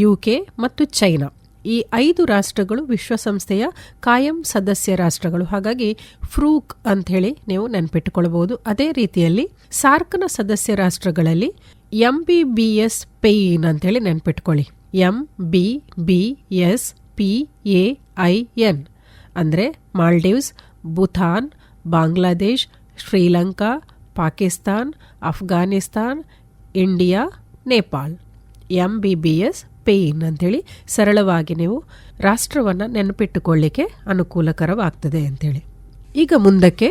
UK ಮತ್ತು ಚೈನಾ. ಈ 5 ರಾಷ್ಟ್ರಗಳು ವಿಶ್ವಸಂಸ್ಥೆಯ ಕಾಯಂ ಸದಸ್ಯ ರಾಷ್ಟ್ರಗಳು. ಹಾಗಾಗಿ ಫ್ರೂಕ್ ಅಂಥೇಳಿ ನೀವು ನೆನಪಿಟ್ಟುಕೊಳ್ಬಹುದು. ಅದೇ ರೀತಿಯಲ್ಲಿ ಸಾರ್ಕ್ನ ಸದಸ್ಯ ರಾಷ್ಟ್ರಗಳಲ್ಲಿ MBBS ಪೇಯಿನ್ ಅಂಥೇಳಿ ನೆನಪಿಟ್ಕೊಳ್ಳಿ. MBBSPAIN ಅಂದರೆ Maldives, Bhutan, Bangladesh, Sri Lanka, Pakistan, Afghanistan, India, Nepal. MBBS pain ಅಂಥೇಳಿ ಸರಳವಾಗಿ ನೀವು ರಾಷ್ಟ್ರವನ್ನು ನೆನಪಿಟ್ಟುಕೊಳ್ಳಿಕ್ಕೆ ಅನುಕೂಲಕರವಾಗ್ತದೆ ಅಂಥೇಳಿ. ಈಗ ಮುಂದಕ್ಕೆ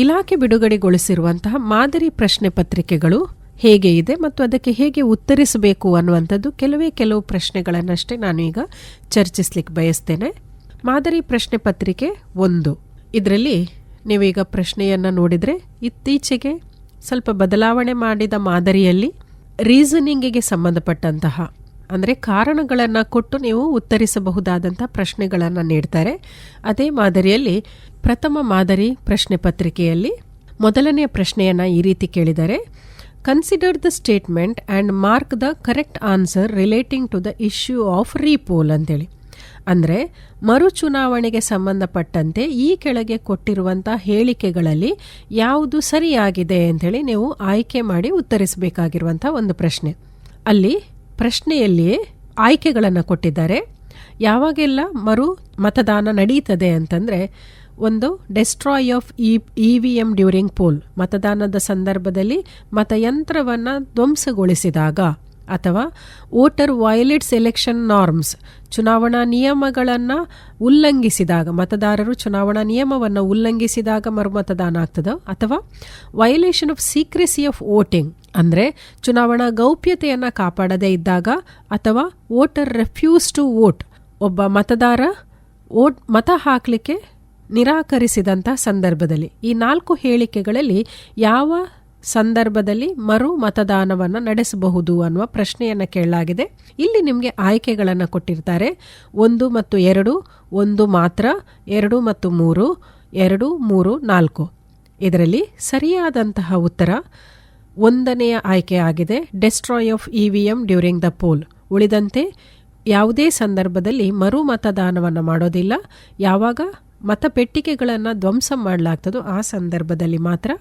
ಇಲಾಖೆ ಬಿಡುಗಡೆಗೊಳಿಸಿರುವಂತಹ ಮಾದರಿ ಪ್ರಶ್ನೆ ಪತ್ರಿಕೆಗಳು ಹೇಗೆ ಇದೆ ಮತ್ತು ಅದಕ್ಕೆ ಹೇಗೆ ಉತ್ತರಿಸಬೇಕು ಅನ್ನುವಂಥದ್ದು ಕೆಲವು ಪ್ರಶ್ನೆಗಳನ್ನಷ್ಟೇ ನಾನು ಈಗ ಚರ್ಚಿಸ್ಲಿಕ್ಕೆ ಬಯಸ್ತೇನೆ. ಮಾದರಿ ಪ್ರಶ್ನೆ ಪತ್ರಿಕೆ 1 ಇದರಲ್ಲಿ ನೀವೀಗ ಪ್ರಶ್ನೆಯನ್ನು ನೋಡಿದರೆ ಇತ್ತೀಚೆಗೆ ಸ್ವಲ್ಪ ಬದಲಾವಣೆ ಮಾಡಿದ ಮಾದರಿಯಲ್ಲಿ ರೀಸನಿಂಗಿಗೆ ಸಂಬಂಧಪಟ್ಟಂತಹ ಅಂದರೆ ಕಾರಣಗಳನ್ನು ಕೊಟ್ಟು ನೀವು ಉತ್ತರಿಸಬಹುದಾದಂಥ ಪ್ರಶ್ನೆಗಳನ್ನು ನೀಡ್ತಾರೆ. ಅದೇ ಮಾದರಿಯಲ್ಲಿ ಪ್ರಥಮ ಮಾದರಿ ಪ್ರಶ್ನೆ ಪತ್ರಿಕೆಯಲ್ಲಿ ಮೊದಲನೆಯ ಪ್ರಶ್ನೆಯನ್ನು ಈ ರೀತಿ ಕೇಳಿದರೆ, consider the statement and mark the correct answer relating to the issue of repoll ಅಂತೇಳಿ. ಅಂದರೆ ಮರು ಚುನಾವಣೆಗೆ ಸಂಬಂಧಪಟ್ಟಂತೆ ಈ ಕೆಳಗೆ ಕೊಟ್ಟಿರುವಂಥ ಹೇಳಿಕೆಗಳಲ್ಲಿ ಯಾವುದು ಸರಿಯಾಗಿದೆ ಅಂಥೇಳಿ ನೀವು ಆಯ್ಕೆ ಮಾಡಿ ಉತ್ತರಿಸಬೇಕಾಗಿರುವಂಥ ಒಂದು ಪ್ರಶ್ನೆ. ಅಲ್ಲಿ ಪ್ರಶ್ನೆಯಲ್ಲಿಯೇ ಆಯ್ಕೆಗಳನ್ನು ಕೊಟ್ಟಿದ್ದಾರೆ. ಯಾವಾಗೆಲ್ಲ ಮರು ಮತದಾನ ನಡೀತದೆ ಅಂತಂದರೆ, ಒಂದು destroy of EVM during poll, ಮತದಾನದ ಸಂದರ್ಭದಲ್ಲಿ ಮತಯಂತ್ರವನ್ನು ಧ್ವಂಸಗೊಳಿಸಿದಾಗ, ಅಥವಾ ವೋಟರ್ ವೈಲೇಟ್ಸ್ ಎಲೆಕ್ಷನ್ ನಾರ್ಮ್ಸ್, ಚುನಾವಣಾ ನಿಯಮಗಳನ್ನು ಉಲ್ಲಂಘಿಸಿದಾಗ, ಮತದಾರರು ಚುನಾವಣಾ ನಿಯಮವನ್ನು ಉಲ್ಲಂಘಿಸಿದಾಗ ಮರುಮತದಾನ ಆಗ್ತದೆ. ಅಥವಾ violation of secrecy of voting ಅಂದರೆ ಚುನಾವಣಾ ಗೌಪ್ಯತೆಯನ್ನು ಕಾಪಾಡದೇ ಇದ್ದಾಗ, ಅಥವಾ ವೋಟರ್ ರೆಫ್ಯೂಸ್ ಟು ವೋಟ್, ಒಬ್ಬ ಮತದಾರ ಮತ ಹಾಕಲಿಕ್ಕೆ ನಿರಾಕರಿಸಿದಂಥ ಸಂದರ್ಭದಲ್ಲಿ. ಈ 4 ಹೇಳಿಕೆಗಳಲ್ಲಿ ಯಾವ ಸಂದರ್ಭದಲ್ಲಿ ಮರು ಮತದಾನವನ್ನು ನಡೆಸಬಹುದು ಅನ್ನುವ ಪ್ರಶ್ನೆಯನ್ನು ಕೇಳಲಾಗಿದೆ. ಇಲ್ಲಿ ನಿಮಗೆ ಆಯ್ಕೆಗಳನ್ನು ಕೊಟ್ಟಿರ್ತಾರೆ. 1 ಮತ್ತು 2, 1 ಮಾತ್ರ, 2 ಮತ್ತು 3, 2, 3, 4. ಇದರಲ್ಲಿ ಸರಿಯಾದಂತಹ ಉತ್ತರ 1ನೆಯ ಆಯ್ಕೆ ಆಗಿದೆ, destroy of EVM during the poll. ಉಳಿದಂತೆ ಯಾವುದೇ ಸಂದರ್ಭದಲ್ಲಿ ಮರು ಮತದಾನವನ್ನು ಮಾಡೋದಿಲ್ಲ. ಯಾವಾಗ ಮತಪೆಟ್ಟಿಗೆಗಳನ್ನು ಧ್ವಂಸ ಮಾಡಲಾಗ್ತದೋ ಆ ಸಂದರ್ಭದಲ್ಲಿ ಮಾತ್ರ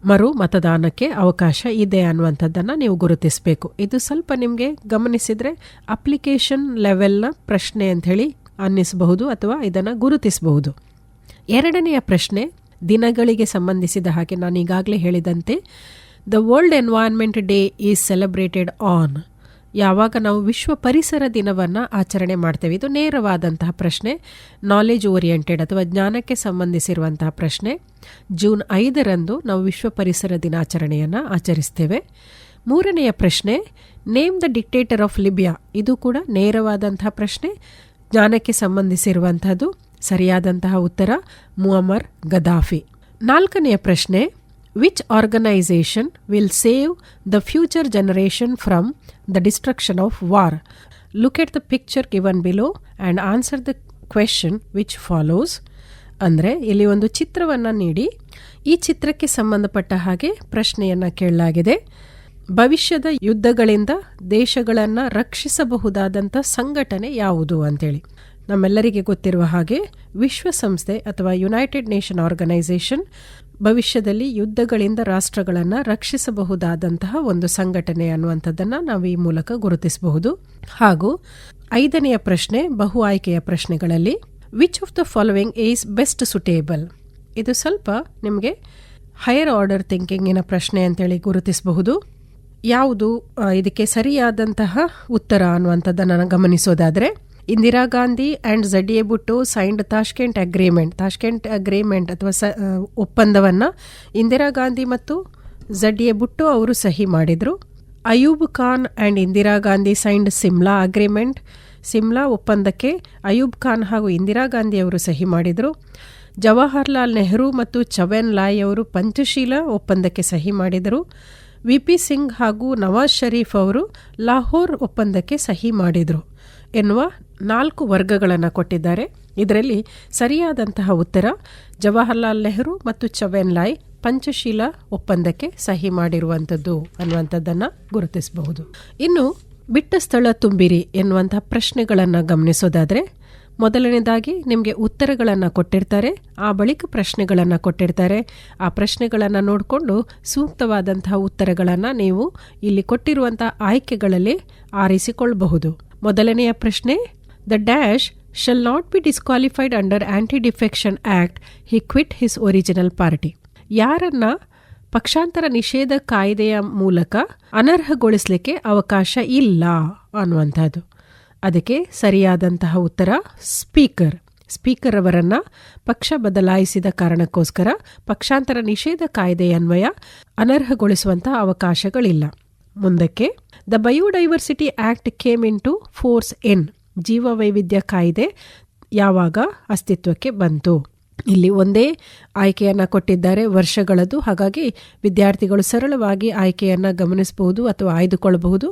ಮರು ಮತದಾನಕ್ಕೆ ಅವಕಾಶ ಇದೆ ಅನ್ನುವಂಥದ್ದನ್ನು ನೀವು ಗುರುತಿಸಬೇಕು. ಇದು ಸ್ವಲ್ಪ ನಿಮಗೆ ಗಮನಿಸಿದರೆ ಅಪ್ಲಿಕೇಶನ್ ಲೆವೆಲ್ನ ಪ್ರಶ್ನೆ ಅಂಥೇಳಿ ಅನ್ನಿಸಬಹುದು ಅಥವಾ ಇದನ್ನು ಗುರುತಿಸಬಹುದು. 2ನೆಯ ಪ್ರಶ್ನೆ ದಿನಗಳಿಗೆ ಸಂಬಂಧಿಸಿದ ಹಾಗೆ ನಾನು ಈಗಾಗಲೇ ಹೇಳಿದಂತೆ the world environment day is celebrated on. ಯಾವಾಗ ನಾವು ವಿಶ್ವ ಪರಿಸರ ದಿನವನ್ನು ಆಚರಣೆ ಮಾಡ್ತೇವೆ, ಇದು ನೇರವಾದಂತಹ ಪ್ರಶ್ನೆ, ನಾಲೆಜ್ ಓರಿಯೆಂಟೆಡ್ ಅಥವಾ ಜ್ಞಾನಕ್ಕೆ ಸಂಬಂಧಿಸಿರುವಂತಹ ಪ್ರಶ್ನೆ. ಜೂನ್ 5ರಂದು ನಾವು ವಿಶ್ವ ಪರಿಸರ ದಿನಾಚರಣೆಯನ್ನು ಆಚರಿಸ್ತೇವೆ. 3ನೆಯ ಪ್ರಶ್ನೆ name the dictator of Libya. ಇದು ಕೂಡ ನೇರವಾದಂತಹ ಪ್ರಶ್ನೆ, ಜ್ಞಾನಕ್ಕೆ ಸಂಬಂಧಿಸಿರುವಂತಹದ್ದು. ಸರಿಯಾದಂತಹ ಉತ್ತರ ಮುಅಮ್ಮರ್ ಗದಾಫಿ. 4ನೆಯ ಪ್ರಶ್ನೆ which organisation will save the future generation from the destruction of war? Look at the picture given below and answer the question which follows. ಅಂದರೆ ಇಲ್ಲಿ ಒಂದು ಚಿತ್ರವನ್ನು ನೀಡಿ ಈ ಚಿತ್ರಕ್ಕೆ ಸಂಬಂಧಪಟ್ಟ ಹಾಗೆ ಪ್ರಶ್ನೆಯನ್ನು ಕೇಳಲಾಗಿದೆ. ಭವಿಷ್ಯದ ಯುದ್ಧಗಳಿಂದ ದೇಶಗಳನ್ನು ರಕ್ಷಿಸಬಹುದಾದಂಥ ಸಂಘಟನೆ ಯಾವುದು ಅಂತೇಳಿ. ನಮ್ಮೆಲ್ಲರಿಗೆ ಗೊತ್ತಿರುವ ಹಾಗೆ ವಿಶ್ವಸಂಸ್ಥೆ ಅಥವಾ ಯುನೈಟೆಡ್ ನೇಷನ್ ಆರ್ಗನೈಸೇಷನ್ ಭವಿಷ್ಯದಲ್ಲಿ ಯುದ್ಧಗಳಿಂದ ರಾಷ್ಟ್ರಗಳನ್ನು ರಕ್ಷಿಸಬಹುದಾದಂತಹ ಒಂದು ಸಂಘಟನೆ ಅನ್ನುವಂಥದ್ದನ್ನು ನಾವು ಈ ಮೂಲಕ ಗುರುತಿಸಬಹುದು. ಹಾಗೂ 5ನೆಯ ಪ್ರಶ್ನೆ ಬಹು ಆಯ್ಕೆಯ ಪ್ರಶ್ನೆಗಳಲ್ಲಿ which of the following is best suitable? ಇದು ಸ್ವಲ್ಪ ನಿಮಗೆ ಹೈಯರ್ ಆರ್ಡರ್ ಥಿಂಕಿಂಗಿನ ಪ್ರಶ್ನೆ ಅಂತೇಳಿ ಗುರುತಿಸಬಹುದು. ಯಾವುದು ಇದಕ್ಕೆ ಸರಿಯಾದಂತಹ ಉತ್ತರ ಅನ್ನುವಂಥದ್ದನ್ನು ಗಮನಿಸೋದಾದರೆ, Indira Gandhi and Z A Bhutto signed Tashkent agreement ಅಥವಾ ಒಪ್ಪಂದವನ್ನು ಇಂದಿರಾ ಗಾಂಧಿ ಮತ್ತು ಝಡ್ಯೆ ಭುಟ್ಟೋ ಅವರು ಸಹಿ ಮಾಡಿದರು. Ayub Khan and Indira Gandhi signed Simla agreement. Simla ಒಪ್ಪಂದಕ್ಕೆ ಅಯೂಬ್ ಖಾನ್ ಹಾಗೂ ಇಂದಿರಾ ಗಾಂಧಿ ಅವರು ಸಹಿ ಮಾಡಿದರು. ಜವಾಹರ್ಲಾಲ್ ನೆಹರು ಮತ್ತು ಚವೆನ್ ಲಾಯ್ ಅವರು ಪಂಚಶೀಲ ಒಪ್ಪಂದಕ್ಕೆ ಸಹಿ ಮಾಡಿದರು. ವಿ.ಪಿ. ಸಿಂಗ್ ಹಾಗೂ ನವಾಜ್ ಶರೀಫ್ ಅವರು ಲಾಹೋರ್ ಒಪ್ಪಂದಕ್ಕೆ ಸಹಿ ಮಾಡಿದರು ಎನ್ನುವ 4 ವರ್ಗಗಳನ್ನು ಕೊಟ್ಟಿದ್ದಾರೆ. ಇದರಲ್ಲಿ ಸರಿಯಾದಂತಹ ಉತ್ತರ ಜವಾಹರ್ಲಾಲ್ ನೆಹರು ಮತ್ತು ಚವೆನ್ ಲಾಯ್ ಪಂಚಶೀಲ ಒಪ್ಪಂದಕ್ಕೆ ಸಹಿ ಮಾಡಿರುವಂಥದ್ದು ಅನ್ನುವಂಥದ್ದನ್ನು ಗುರುತಿಸಬಹುದು. ಇನ್ನು ಬಿಟ್ಟ ಸ್ಥಳ ತುಂಬಿರಿ ಎನ್ನುವಂಥ ಪ್ರಶ್ನೆಗಳನ್ನು ಗಮನಿಸೋದಾದರೆ, ಮೊದಲನೇದಾಗಿ ನಿಮಗೆ ಉತ್ತರಗಳನ್ನು ಕೊಟ್ಟಿರ್ತಾರೆ, ಆ ಬಳಿಕ ಪ್ರಶ್ನೆಗಳನ್ನು ಕೊಟ್ಟಿರ್ತಾರೆ. ಆ ಪ್ರಶ್ನೆಗಳನ್ನು ನೋಡಿಕೊಂಡು ಸೂಕ್ತವಾದಂತಹ ಉತ್ತರಗಳನ್ನು ನೀವು ಇಲ್ಲಿ ಕೊಟ್ಟಿರುವಂಥ ಆಯ್ಕೆಗಳಲ್ಲಿ ಆರಿಸಿಕೊಳ್ಳಬಹುದು. ಮೊದಲನೆಯ ಪ್ರಶ್ನೆ, the dash shall not be disqualified under anti defection act, he quit his original party. ಯಾರನ್ನ ಪಕ್ಷಾಂತರ ನಿಷೇಧ ಕಾಯ್ದೆಯ ಮೂಲಕ ಅನರ್ಹಗೊಳಿಸಲಿಕ್ಕೆ ಅವಕಾಶ ಇಲ್ಲ ಅನ್ನುವಂಥದ್ದು. ಅದಕ್ಕೆ ಸರಿಯಾದಂತಹ ಉತ್ತರ ಸ್ಪೀಕರ್ ಅವರನ್ನು ಪಕ್ಷ ಬದಲಾಯಿಸಿದ ಕಾರಣಕ್ಕೋಸ್ಕರ ಪಕ್ಷಾಂತರ ನಿಷೇಧ ಕಾಯ್ದೆಯನ್ವಯ ಅನರ್ಹಗೊಳಿಸುವಂತಹ ಅವಕಾಶಗಳಿಲ್ಲ. ಮುಂದಕ್ಕೆ, the biodiversity act came in to force ಎನ್, ಜೀವವೈವಿಧ್ಯ ಕಾಯ್ದೆ ಯಾವಾಗ ಅಸ್ತಿತ್ವಕ್ಕೆ ಬಂತು? ಇಲ್ಲಿ ಒಂದೇ ಆಯ್ಕೆಯನ್ನು ಕೊಟ್ಟಿದ್ದಾರೆ, ವರ್ಷಗಳದ್ದು. ಹಾಗಾಗಿ ವಿದ್ಯಾರ್ಥಿಗಳು ಸರಳವಾಗಿ ಆಯ್ಕೆಯನ್ನು ಗಮನಿಸಬಹುದು ಅಥವಾ ಆಯ್ದುಕೊಳ್ಳಬಹುದು.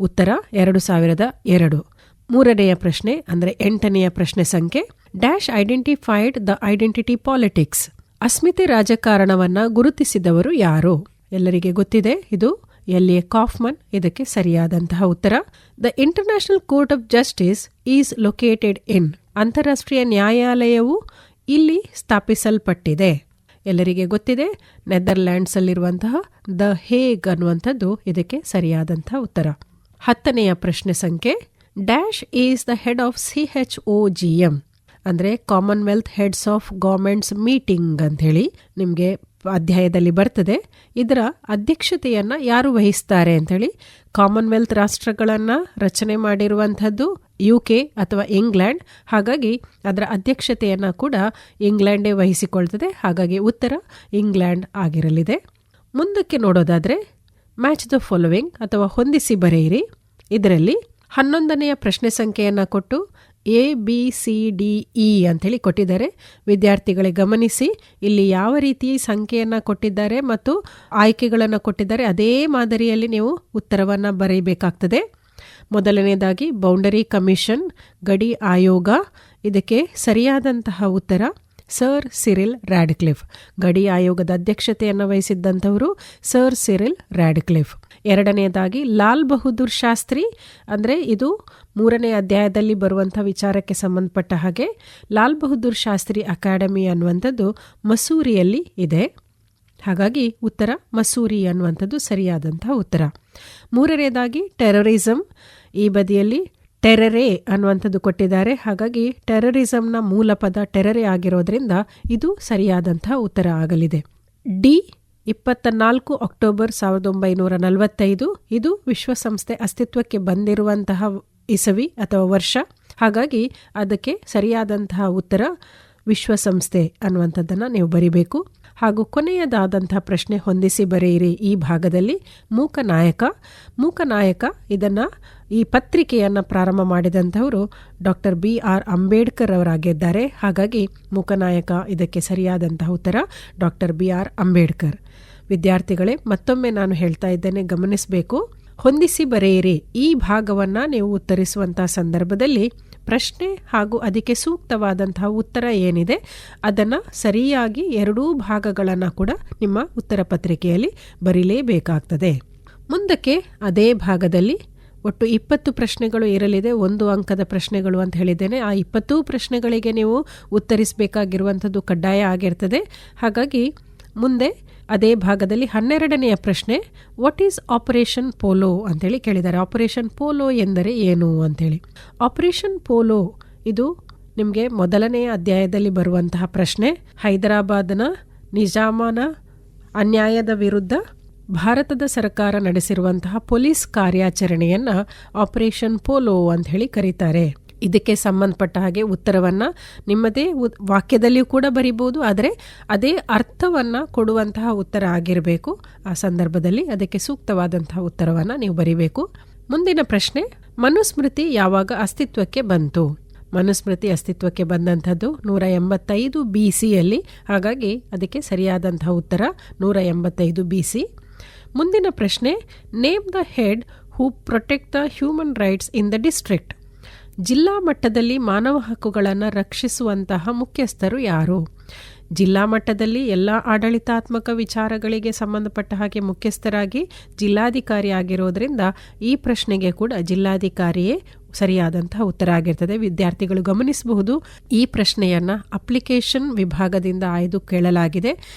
ಉತ್ತರ 2002. 3ನೆಯ ಪ್ರಶ್ನೆ ಅಂದರೆ 8ನೆಯ ಪ್ರಶ್ನೆ ಸಂಖ್ಯೆ, dash identified the identity politics. ಅಸ್ಮಿತೆ ರಾಜಕಾರಣವನ್ನು ಗುರುತಿಸಿದವರು ಯಾರು? ಎಲ್ಲರಿಗೆ ಗೊತ್ತಿದೆ, ಇದು ಎಲ್.ಎ. ಕಾಫ್ಮನ್. ಇದಕ್ಕೆ ಸರಿಯಾದಂತಹ ಉತ್ತರ. The international court of justice is located in. ಅಂತಾರಾಷ್ಟ್ರೀಯ ನ್ಯಾಯಾಲಯವು ಇಲ್ಲಿ ಸ್ಥಾಪಿಸಲ್ಪಟ್ಟಿದೆ. ಎಲ್ಲರಿಗೆ ಗೊತ್ತಿದೆ, ನೆದರ್ಲ್ಯಾಂಡ್ಸ್ ಅಲ್ಲಿರುವಂತಹ ದ ಹೇಗ್ ಅನ್ನುವಂಥದ್ದು ಇದಕ್ಕೆ ಸರಿಯಾದಂತಹ ಉತ್ತರ. 10ನೆಯ ಪ್ರಶ್ನೆ ಸಂಖ್ಯೆ, dash is the head of CHOGM ಅಂದರೆ Commonwealth heads of governments meeting ಅಂತ ಹೇಳಿ ನಿಮಗೆ ಅಧ್ಯಾಯದಲ್ಲಿ ಬರ್ತದೆ. ಇದರ ಅಧ್ಯಕ್ಷತೆಯನ್ನು ಯಾರು ವಹಿಸ್ತಾರೆ ಅಂಥೇಳಿ, ಕಾಮನ್ವೆಲ್ತ್ ರಾಷ್ಟ್ರಗಳನ್ನು ರಚನೆ ಮಾಡಿರುವಂಥದ್ದು UK ಅಥವಾ ಇಂಗ್ಲೆಂಡ್. ಹಾಗಾಗಿ ಅದರ ಅಧ್ಯಕ್ಷತೆಯನ್ನು ಕೂಡ ಇಂಗ್ಲೆಂಡೇ ವಹಿಸಿಕೊಳ್ತದೆ. ಹಾಗಾಗಿ ಉತ್ತರ ಇಂಗ್ಲೆಂಡ್ ಆಗಿರಲಿದೆ. ಮುಂದಕ್ಕೆ ನೋಡೋದಾದರೆ, ಮ್ಯಾಚ್ ದ ಫಾಲೋವಿಂಗ್ ಅಥವಾ ಹೊಂದಿಸಿ ಬರೆಯಿರಿ. ಇದರಲ್ಲಿ 11ನೆಯ ಪ್ರಶ್ನೆ ಸಂಖ್ಯೆಯನ್ನು ಕೊಟ್ಟು ABCDE ಅಂಥೇಳಿ ಕೊಟ್ಟಿದ್ದಾರೆ. ವಿದ್ಯಾರ್ಥಿಗಳಿಗೆ ಗಮನಿಸಿ, ಇಲ್ಲಿ ಯಾವ ರೀತಿ ಸಂಖ್ಯೆಯನ್ನು ಕೊಟ್ಟಿದ್ದಾರೆ ಮತ್ತು ಆಯ್ಕೆಗಳನ್ನು ಕೊಟ್ಟಿದ್ದಾರೆ ಅದೇ ಮಾದರಿಯಲ್ಲಿ ನೀವು ಉತ್ತರವನ್ನು ಬರೆಯಬೇಕಾಗ್ತದೆ. ಮೊದಲನೇದಾಗಿ ಬೌಂಡರಿ ಕಮಿಷನ್, ಗಡಿ ಆಯೋಗ. ಇದಕ್ಕೆ ಸರಿಯಾದಂತಹ ಉತ್ತರ ಸರ್ ಸಿರಿಲ್ ರ್ಯಾಡ್ಕ್ಲಿಫ್. ಗಡಿ ಆಯೋಗದ ಅಧ್ಯಕ್ಷತೆಯನ್ನು ವಹಿಸಿದ್ದಂಥವರು ಸರ್ ಸಿರಿಲ್ ರ್ಯಾಡ್ಕ್ಲಿಫ್. 2ನೇದಾಗಿ ಲಾಲ್ ಬಹದ್ದೂರ್ ಶಾಸ್ತ್ರಿ, ಅಂದರೆ ಇದು 3ನೇ ಅಧ್ಯಾಯದಲ್ಲಿ ಬರುವಂಥ ವಿಚಾರಕ್ಕೆ ಸಂಬಂಧಪಟ್ಟ ಹಾಗೆ ಲಾಲ್ ಬಹದ್ದೂರ್ ಶಾಸ್ತ್ರಿ ಅಕಾಡೆಮಿ ಅನ್ನುವಂಥದ್ದು ಮಸೂರಿಯಲ್ಲಿ ಇದೆ. ಹಾಗಾಗಿ ಉತ್ತರ ಮಸೂರಿ ಅನ್ನುವಂಥದ್ದು ಸರಿಯಾದಂತಹ ಉತ್ತರ. 3ನೇದಾಗಿ ಟೆರರಿಸಂ, ಈ ಬದಿಯಲ್ಲಿ ಟೆರರೆ ಅನ್ನುವಂಥದ್ದು ಕೊಟ್ಟಿದ್ದಾರೆ. ಹಾಗಾಗಿ ಟೆರರಿಸಂನ ಮೂಲ ಪದ ಟೆರರೆ ಆಗಿರೋದ್ರಿಂದ ಇದು ಸರಿಯಾದಂತಹ ಉತ್ತರ ಆಗಲಿದೆ. D 24 October 1945. ಇದು ವಿಶ್ವಸಂಸ್ಥೆ ಅಸ್ತಿತ್ವಕ್ಕೆ ಬಂದಿರುವಂತಹ ಇಸವಿ ಅಥವಾ ವರ್ಷ. ಹಾಗಾಗಿ ಅದಕ್ಕೆ ಸರಿಯಾದಂತಹ ಉತ್ತರ ವಿಶ್ವಸಂಸ್ಥೆ ಅನ್ನುವಂಥದ್ದನ್ನು ನೀವು ಬರಿಬೇಕು. ಹಾಗೂ ಕೊನೆಯದಾದಂತಹ ಪ್ರಶ್ನೆ ಹೊಂದಿಸಿ ಬರೆಯಿರಿ. ಈ ಭಾಗದಲ್ಲಿ ಮೂಕನಾಯಕ ಇದನ್ನು ಈ ಪತ್ರಿಕೆಯನ್ನು ಪ್ರಾರಂಭ ಮಾಡಿದಂಥವರು ಡಾಕ್ಟರ್ BR ಅಂಬೇಡ್ಕರ್ ಅವರಾಗಿದ್ದಾರೆ. ಹಾಗಾಗಿ ಮೂಕನಾಯಕ ಇದಕ್ಕೆ ಸರಿಯಾದಂತಹ ಉತ್ತರ ಡಾಕ್ಟರ್ BR ಅಂಬೇಡ್ಕರ್. ವಿದ್ಯಾರ್ಥಿಗಳೇ, ಮತ್ತೊಮ್ಮೆ ನಾನು ಹೇಳ್ತಾ ಇದ್ದೇನೆ, ಗಮನಿಸಬೇಕು. ಹೊಂದಿಸಿ ಬರೆಯಿರಿ. ಈ ಭಾಗವನ್ನು ನೀವು ಉತ್ತರಿಸುವಂತಹ ಸಂದರ್ಭದಲ್ಲಿ ಪ್ರಶ್ನೆ ಹಾಗೂ ಅದಕ್ಕೆ ಸೂಕ್ತವಾದಂತಹ ಉತ್ತರ ಏನಿದೆ ಅದನ್ನು ಸರಿಯಾಗಿ ಎರಡೂ ಭಾಗಗಳನ್ನು ಕೂಡ ನಿಮ್ಮ ಉತ್ತರ ಪತ್ರಿಕೆಯಲ್ಲಿ ಬರೀಲೇಬೇಕಾಗ್ತದೆ. ಮುಂದಕ್ಕೆ ಅದೇ ಭಾಗದಲ್ಲಿ ಒಟ್ಟು 20 ಪ್ರಶ್ನೆಗಳು ಇರಲಿದೆ. 1 ಅಂಕದ ಪ್ರಶ್ನೆಗಳು ಅಂತ ಹೇಳಿದ್ದೇನೆ. ಆ 20 ಪ್ರಶ್ನೆಗಳಿಗೆ ನೀವು ಉತ್ತರಿಸಬೇಕಾಗಿರುವಂಥದ್ದು ಕಡ್ಡಾಯ ಆಗಿರ್ತದೆ. ಹಾಗಾಗಿ ಮುಂದೆ ಅದೇ ಭಾಗದಲ್ಲಿ 12ನೆಯ ಪ್ರಶ್ನೆ, ವಾಟ್ ಈಸ್ ಆಪರೇಷನ್ ಪೋಲೋ ಅಂತೇಳಿ ಕೇಳಿದ್ದಾರೆ. ಆಪರೇಷನ್ ಪೋಲೋ ಎಂದರೆ ಏನು ಅಂತೇಳಿ. ಆಪರೇಷನ್ ಪೋಲೋ ಇದು ನಿಮಗೆ ಮೊದಲನೆಯ ಅಧ್ಯಾಯದಲ್ಲಿ ಬರುವಂತಹ ಪ್ರಶ್ನೆ. ಹೈದರಾಬಾದ್ನ ನಿಜಾಮನ ಅನ್ಯಾಯದ ವಿರುದ್ಧ ಭಾರತದ ಸರ್ಕಾರ ನಡೆಸಿರುವಂತಹ ಪೊಲೀಸ್ ಕಾರ್ಯಾಚರಣೆಯನ್ನು ಆಪರೇಷನ್ ಪೋಲೋ ಅಂತ ಹೇಳಿ ಕರೀತಾರೆ. ಇದಕ್ಕೆ ಸಂಬಂಧಪಟ್ಟ ಹಾಗೆ ಉತ್ತರವನ್ನು ನಿಮ್ಮದೇ ವಾಕ್ಯದಲ್ಲಿಯೂ ಕೂಡ ಬರಿಬೋದು, ಆದರೆ ಅದೇ ಅರ್ಥವನ್ನು ಕೊಡುವಂತಹ ಉತ್ತರ ಆಗಿರಬೇಕು. ಆ ಸಂದರ್ಭದಲ್ಲಿ ಅದಕ್ಕೆ ಸೂಕ್ತವಾದಂತಹ ಉತ್ತರವನ್ನು ನೀವು ಬರಿಬೇಕು. ಮುಂದಿನ ಪ್ರಶ್ನೆ, ಮನುಸ್ಮೃತಿ ಯಾವಾಗ ಅಸ್ತಿತ್ವಕ್ಕೆ ಬಂತು? ಮನುಸ್ಮೃತಿ ಅಸ್ತಿತ್ವಕ್ಕೆ ಬಂದಂಥದ್ದು 185 BCಯಲ್ಲಿ. ಹಾಗಾಗಿ ಅದಕ್ಕೆ ಸರಿಯಾದಂತಹ ಉತ್ತರ 185 BC. ಮುಂದಿನ ಪ್ರಶ್ನೆ, name the head who protect the human rights in the district. ಜಿಲ್ಲಾ ಮಟ್ಟದಲ್ಲಿ ಮಾನವ ಹಕ್ಕುಗಳನ್ನು ರಕ್ಷಿಸುವಂತಹ ಮುಖ್ಯಸ್ಥರು ಯಾರು? ಜಿಲ್ಲಾ ಮಟ್ಟದಲ್ಲಿ ಎಲ್ಲ ಆಡಳಿತಾತ್ಮಕ ವಿಚಾರಗಳಿಗೆ ಸಂಬಂಧಪಟ್ಟ ಹಾಗೆ ಮುಖ್ಯಸ್ಥರಾಗಿ ಜಿಲ್ಲಾಧಿಕಾರಿ ಆಗಿರೋದ್ರಿಂದ ಈ ಪ್ರಶ್ನೆಗೆ ಕೂಡ ಜಿಲ್ಲಾಧಿಕಾರಿಯೇ ಸರಿಯಾದಂತಹ ಉತ್ತರ ಆಗಿರ್ತದೆ. ವಿದ್ಯಾರ್ಥಿಗಳು ಗಮನಿಸಬಹುದು, ಈ ಪ್ರಶ್ನೆಯನ್ನು ಅಪ್ಲಿಕೇಶನ್ ವಿಭಾಗದಿಂದ ಆಯ್ದು ಕೇಳಲಾಗಿದೆ.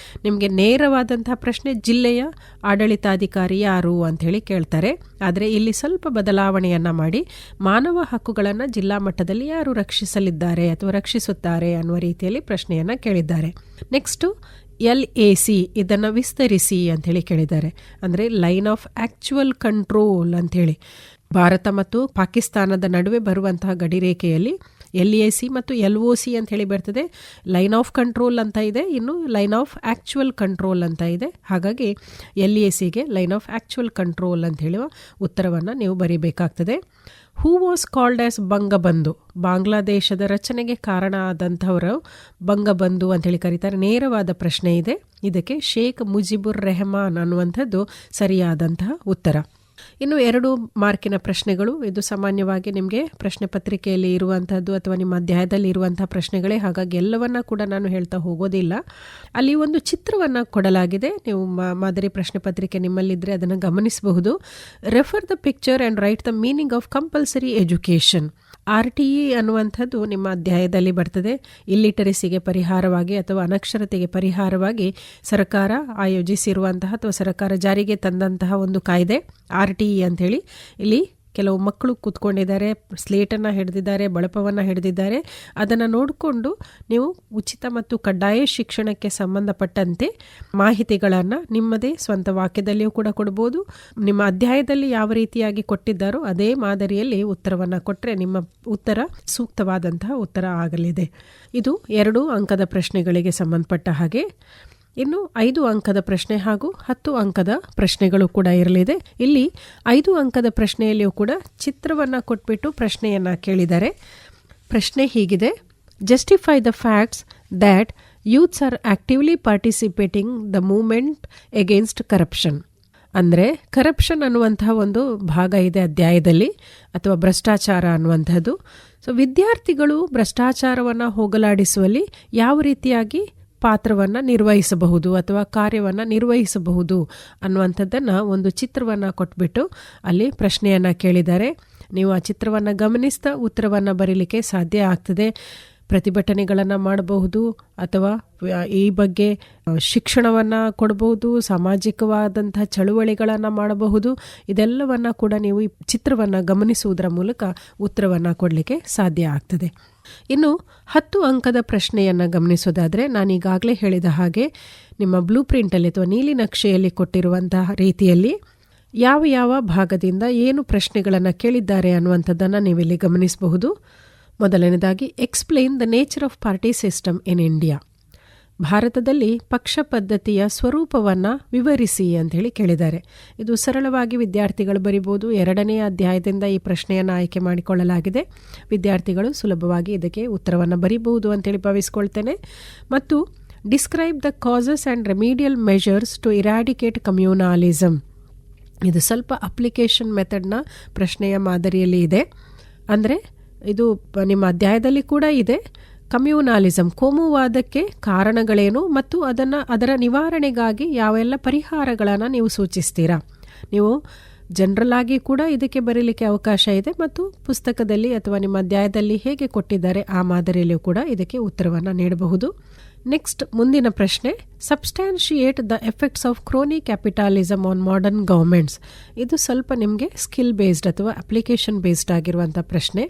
ನಿಮಗೆ ನೇರವಾದಂತಹ ಪ್ರಶ್ನೆ ಜಿಲ್ಲೆಯ ಆಡಳಿತಾಧಿಕಾರಿ ಯಾರು ಅಂಥೇಳಿ ಕೇಳ್ತಾರೆ. ಆದರೆ ಇಲ್ಲಿ ಸ್ವಲ್ಪ ಬದಲಾವಣೆಯನ್ನು ಮಾಡಿ ಮಾನವ ಹಕ್ಕುಗಳನ್ನು ಜಿಲ್ಲಾ ಮಟ್ಟದಲ್ಲಿ ಯಾರು ರಕ್ಷಿಸಲಿದ್ದಾರೆ ಅಥವಾ ರಕ್ಷಿಸುತ್ತಾರೆ ಅನ್ನುವ ರೀತಿಯಲ್ಲಿ ಪ್ರಶ್ನೆಯನ್ನು ಕೇಳಿದ್ದಾರೆ. ನೆಕ್ಸ್ಟು LAC, ಇದನ್ನು ವಿಸ್ತರಿಸಿ ಅಂಥೇಳಿ ಕೇಳಿದ್ದಾರೆ. ಅಂದರೆ ಲೈನ್ ಆಫ್ ಆಕ್ಚುಯಲ್ ಕಂಟ್ರೋಲ್ ಅಂಥೇಳಿ. ಭಾರತ ಮತ್ತು ಪಾಕಿಸ್ತಾನದ ನಡುವೆ ಬರುವಂತಹ ಗಡಿರೇಖೆಯಲ್ಲಿ LAC ಮತ್ತು LOC ಅಂತ ಹೇಳಿ ಬರ್ತದೆ. ಲೈನ್ ಆಫ್ ಕಂಟ್ರೋಲ್ ಅಂತ ಇದೆ, ಇನ್ನು ಲೈನ್ ಆಫ್ ಆಕ್ಚುಯಲ್ ಕಂಟ್ರೋಲ್ ಅಂತ ಇದೆ. ಹಾಗಾಗಿ LACಗೆ ಲೈನ್ ಆಫ್ ಆಕ್ಚುಯಲ್ ಕಂಟ್ರೋಲ್ ಅಂತ ಹೇಳುವ ಉತ್ತರವನ್ನು ನೀವು ಬರೀಬೇಕಾಗ್ತದೆ. Who was called as Bangabandhu? ಬಾಂಗ್ಲಾದೇಶದ ರಚನೆಗೆ ಕಾರಣ ಆದಂಥವರು ಬಂಗಬಂಧು ಅಂತೇಳಿ ಕರೀತಾರೆ. ನೇರವಾದ ಪ್ರಶ್ನೆ ಇದೆ. ಇದಕ್ಕೆ ಶೇಖ್ ಮುಜಿಬುರ್ ರೆಹಮಾನ್ ಅನ್ನುವಂಥದ್ದು ಸರಿಯಾದಂತಹ ಉತ್ತರ. ಇನ್ನು 2 ಮಾರ್ಕಿನ ಪ್ರಶ್ನೆಗಳು. ಇದು ಸಾಮಾನ್ಯವಾಗಿ ನಿಮಗೆ ಪ್ರಶ್ನೆ ಪತ್ರಿಕೆಯಲ್ಲಿ ಇರುವಂಥದ್ದು ಅಥವಾ ನಿಮ್ಮ ಅಧ್ಯಾಯದಲ್ಲಿ ಇರುವಂತಹ ಪ್ರಶ್ನೆಗಳೇ. ಹಾಗಾಗಿ ಎಲ್ಲವನ್ನ ಕೂಡ ನಾನು ಹೇಳ್ತಾ ಹೋಗೋದಿಲ್ಲ. ಅಲ್ಲಿ ಒಂದು ಚಿತ್ರವನ್ನು ಕೊಡಲಾಗಿದೆ. ನೀವು ಮಾದರಿ ಪ್ರಶ್ನೆ ಪತ್ರಿಕೆ ನಿಮ್ಮಲ್ಲಿದ್ದರೆ ಅದನ್ನು ಗಮನಿಸಬಹುದು. Refer the picture and right the meaning of compulsory education. RTE ಅನ್ನುವಂಥದ್ದು ನಿಮ್ಮ ಅಧ್ಯಾಯದಲ್ಲಿ ಬರ್ತದೆ. ಇಲ್ಲಿಟರೆಸಿಗೆ ಪರಿಹಾರವಾಗಿ ಅಥವಾ ಅನಕ್ಷರತೆಗೆ ಪರಿಹಾರವಾಗಿ ಸರ್ಕಾರ ಆಯೋಜಿಸಿರುವಂತಹ ಅಥವಾ ಸರ್ಕಾರ ಜಾರಿಗೆ ತಂದಂತಹ ಒಂದು ಕಾಯ್ದೆ RTE ಅಂಥೇಳಿ. ಇಲ್ಲಿ ಕೆಲವು ಮಕ್ಕಳು ಕೂತ್ಕೊಂಡಿದ್ದಾರೆ, ಸ್ಲೇಟನ್ನು ಹಿಡಿದಿದ್ದಾರೆ, ಬಳಪವನ್ನು ಹಿಡಿದಿದ್ದಾರೆ. ಅದನ್ನು ನೋಡಿಕೊಂಡು ನೀವು ಉಚಿತ ಮತ್ತು ಕಡ್ಡಾಯ ಶಿಕ್ಷಣಕ್ಕೆ ಸಂಬಂಧಪಟ್ಟಂತೆ ಮಾಹಿತಿಗಳನ್ನು ನಿಮ್ಮದೇ ಸ್ವಂತ ವಾಕ್ಯದಲ್ಲಿಯೂ ಕೂಡ ಕೊಡ್ಬೋದು. ನಿಮ್ಮ ಅಧ್ಯಾಯದಲ್ಲಿ ಯಾವ ರೀತಿಯಾಗಿ ಕೊಟ್ಟಿದ್ದಾರೋ ಅದೇ ಮಾದರಿಯಲ್ಲಿ ಉತ್ತರವನ್ನು ಕೊಟ್ಟರೆ ನಿಮ್ಮ ಉತ್ತರ ಸೂಕ್ತವಾದಂತಹ ಉತ್ತರ ಆಗಲಿದೆ. ಇದು 2 ಅಂಕದ ಪ್ರಶ್ನೆಗಳಿಗೆ ಸಂಬಂಧಪಟ್ಟ ಹಾಗೆ. ಇನ್ನು 5 ಅಂಕದ ಪ್ರಶ್ನೆ ಹಾಗೂ 10 ಅಂಕದ ಪ್ರಶ್ನೆಗಳು ಕೂಡ ಇರಲಿದೆ. ಇಲ್ಲಿ 5 ಅಂಕದ ಪ್ರಶ್ನೆಯಲ್ಲಿಯೂ ಕೂಡ ಚಿತ್ರವನ್ನು ಕೊಟ್ಬಿಟ್ಟು ಪ್ರಶ್ನೆಯನ್ನು ಕೇಳಿದ್ದಾರೆ. ಪ್ರಶ್ನೆ ಹೀಗಿದೆ, justify the facts that youths R actively participating the movement against corruption. ಅಂದರೆ ಕರಪ್ಷನ್ ಅನ್ನುವಂತಹ ಒಂದು ಭಾಗ ಇದೆ ಅಧ್ಯಾಯದಲ್ಲಿ, ಅಥವಾ ಭ್ರಷ್ಟಾಚಾರ ಅನ್ನುವಂಥದ್ದು. ಸೊ ವಿದ್ಯಾರ್ಥಿಗಳು ಭ್ರಷ್ಟಾಚಾರವನ್ನು ಹೋಗಲಾಡಿಸುವಲ್ಲಿ ಯಾವ ರೀತಿಯಾಗಿ ಪಾತ್ರವನ್ನು ನಿರ್ವಹಿಸಬಹುದು ಅಥವಾ ಕಾರ್ಯವನ್ನು ನಿರ್ವಹಿಸಬಹುದು ಅನ್ನುವಂಥದ್ದನ್ನು ಒಂದು ಚಿತ್ರವನ್ನು ಕೊಟ್ಬಿಟ್ಟು ಅಲ್ಲಿ ಪ್ರಶ್ನೆಯನ್ನು ಕೇಳಿದ್ದಾರೆ. ನೀವು ಆ ಚಿತ್ರವನ್ನು ಗಮನಿಸ್ತಾ ಉತ್ತರವನ್ನು ಬರೀಲಿಕ್ಕೆ ಸಾಧ್ಯ ಆಗ್ತದೆ. ಪ್ರತಿಭಟನೆಗಳನ್ನು ಮಾಡಬಹುದು ಅಥವಾ ಈ ಬಗ್ಗೆ ಶಿಕ್ಷಣವನ್ನು ಕೊಡಬಹುದು, ಸಾಮಾಜಿಕವಾದಂಥ ಚಳುವಳಿಗಳನ್ನು ಮಾಡಬಹುದು. ಇದೆಲ್ಲವನ್ನು ಕೂಡ ನೀವು ಈ ಚಿತ್ರವನ್ನು ಗಮನಿಸುವುದರ ಮೂಲಕ ಉತ್ತರವನ್ನು ಕೊಡಲಿಕ್ಕೆ ಸಾಧ್ಯ ಆಗ್ತದೆ. ಇನ್ನು 10 ಅಂಕದ ಪ್ರಶ್ನೆಯನ್ನು ಗಮನಿಸೋದಾದರೆ, ನಾನೀಗಾಗಲೇ ಹೇಳಿದ ಹಾಗೆ ನಿಮ್ಮ ಬ್ಲೂ ಪ್ರಿಂಟಲ್ಲಿ ಅಥವಾ ನೀಲಿ ನಕ್ಷೆಯಲ್ಲಿ ಕೊಟ್ಟಿರುವಂತಹ ರೀತಿಯಲ್ಲಿ ಯಾವ ಯಾವ ಭಾಗದಿಂದ ಏನು ಪ್ರಶ್ನೆಗಳನ್ನು ಕೇಳಿದ್ದಾರೆ ಅನ್ನುವಂಥದ್ದನ್ನು ನೀವಿಲ್ಲಿ ಗಮನಿಸಬಹುದು. ಮೊದಲನೇದಾಗಿ, explain the nature of party system in India. ಭಾರತದಲ್ಲಿ ಪಕ್ಷ ಪದ್ಧತಿಯ ಸ್ವರೂಪವನ್ನು ವಿವರಿಸಿ ಅಂಥೇಳಿ ಕೇಳಿದ್ದಾರೆ. ಇದು ಸರಳವಾಗಿ ವಿದ್ಯಾರ್ಥಿಗಳು ಬರಿಬೋದು. 2ನೇ ಅಧ್ಯಾಯದಿಂದ ಈ ಪ್ರಶ್ನೆಯನ್ನು ಆಯ್ಕೆ ಮಾಡಿಕೊಳ್ಳಲಾಗಿದೆ. ವಿದ್ಯಾರ್ಥಿಗಳು ಸುಲಭವಾಗಿ ಇದಕ್ಕೆ ಉತ್ತರವನ್ನು ಬರಿಬಹುದು ಅಂತೇಳಿ ಭಾವಿಸ್ಕೊಳ್ತೇನೆ. ಮತ್ತು describe the causes and remedial measures to eradicate communalism. ಇದು ಸ್ವಲ್ಪ ಅಪ್ಲಿಕೇಶನ್ ಮೆಥಡ್ನ ಪ್ರಶ್ನೆಯ ಮಾದರಿಯಲ್ಲಿ ಇದೆ. ಅಂದರೆ ಇದು ನಿಮ್ಮ ಅಧ್ಯಾಯದಲ್ಲಿ ಕೂಡ ಇದೆ. ಕಮ್ಯುನಾಲಿಸಮ್, ಕೋಮುವಾದಕ್ಕೆ ಕಾರಣಗಳೇನು ಮತ್ತು ಅದರ ನಿವಾರಣೆಗಾಗಿ ಯಾವೆಲ್ಲ ಪರಿಹಾರಗಳನ್ನು ನೀವು ಸೂಚಿಸ್ತೀರಾ. ನೀವು ಜನರಲ್ ಆಗಿ ಕೂಡ ಇದಕ್ಕೆ ಬರೀಲಿಕ್ಕೆ ಅವಕಾಶ ಇದೆ ಮತ್ತು ಪುಸ್ತಕದಲ್ಲಿ ಅಥವಾ ನಿಮ್ಮ ಅಧ್ಯಾಯದಲ್ಲಿ ಹೇಗೆ ಕೊಟ್ಟಿದ್ದಾರೆ ಆ ಮಾದರಿಯಲ್ಲಿಯೂ ಕೂಡ ಇದಕ್ಕೆ ಉತ್ತರವನ್ನು ನೀಡಬಹುದು. ನೆಕ್ಸ್ಟ್ ಮುಂದಿನ ಪ್ರಶ್ನೆ, substantiate the effects of crony capitalism on modern governments. ಇದು ಸ್ವಲ್ಪ ನಿಮಗೆ ಸ್ಕಿಲ್ ಬೇಸ್ಡ್ ಅಥವಾ ಅಪ್ಲಿಕೇಶನ್ ಬೇಸ್ಡ್ ಆಗಿರುವಂಥ ಪ್ರಶ್ನೆ.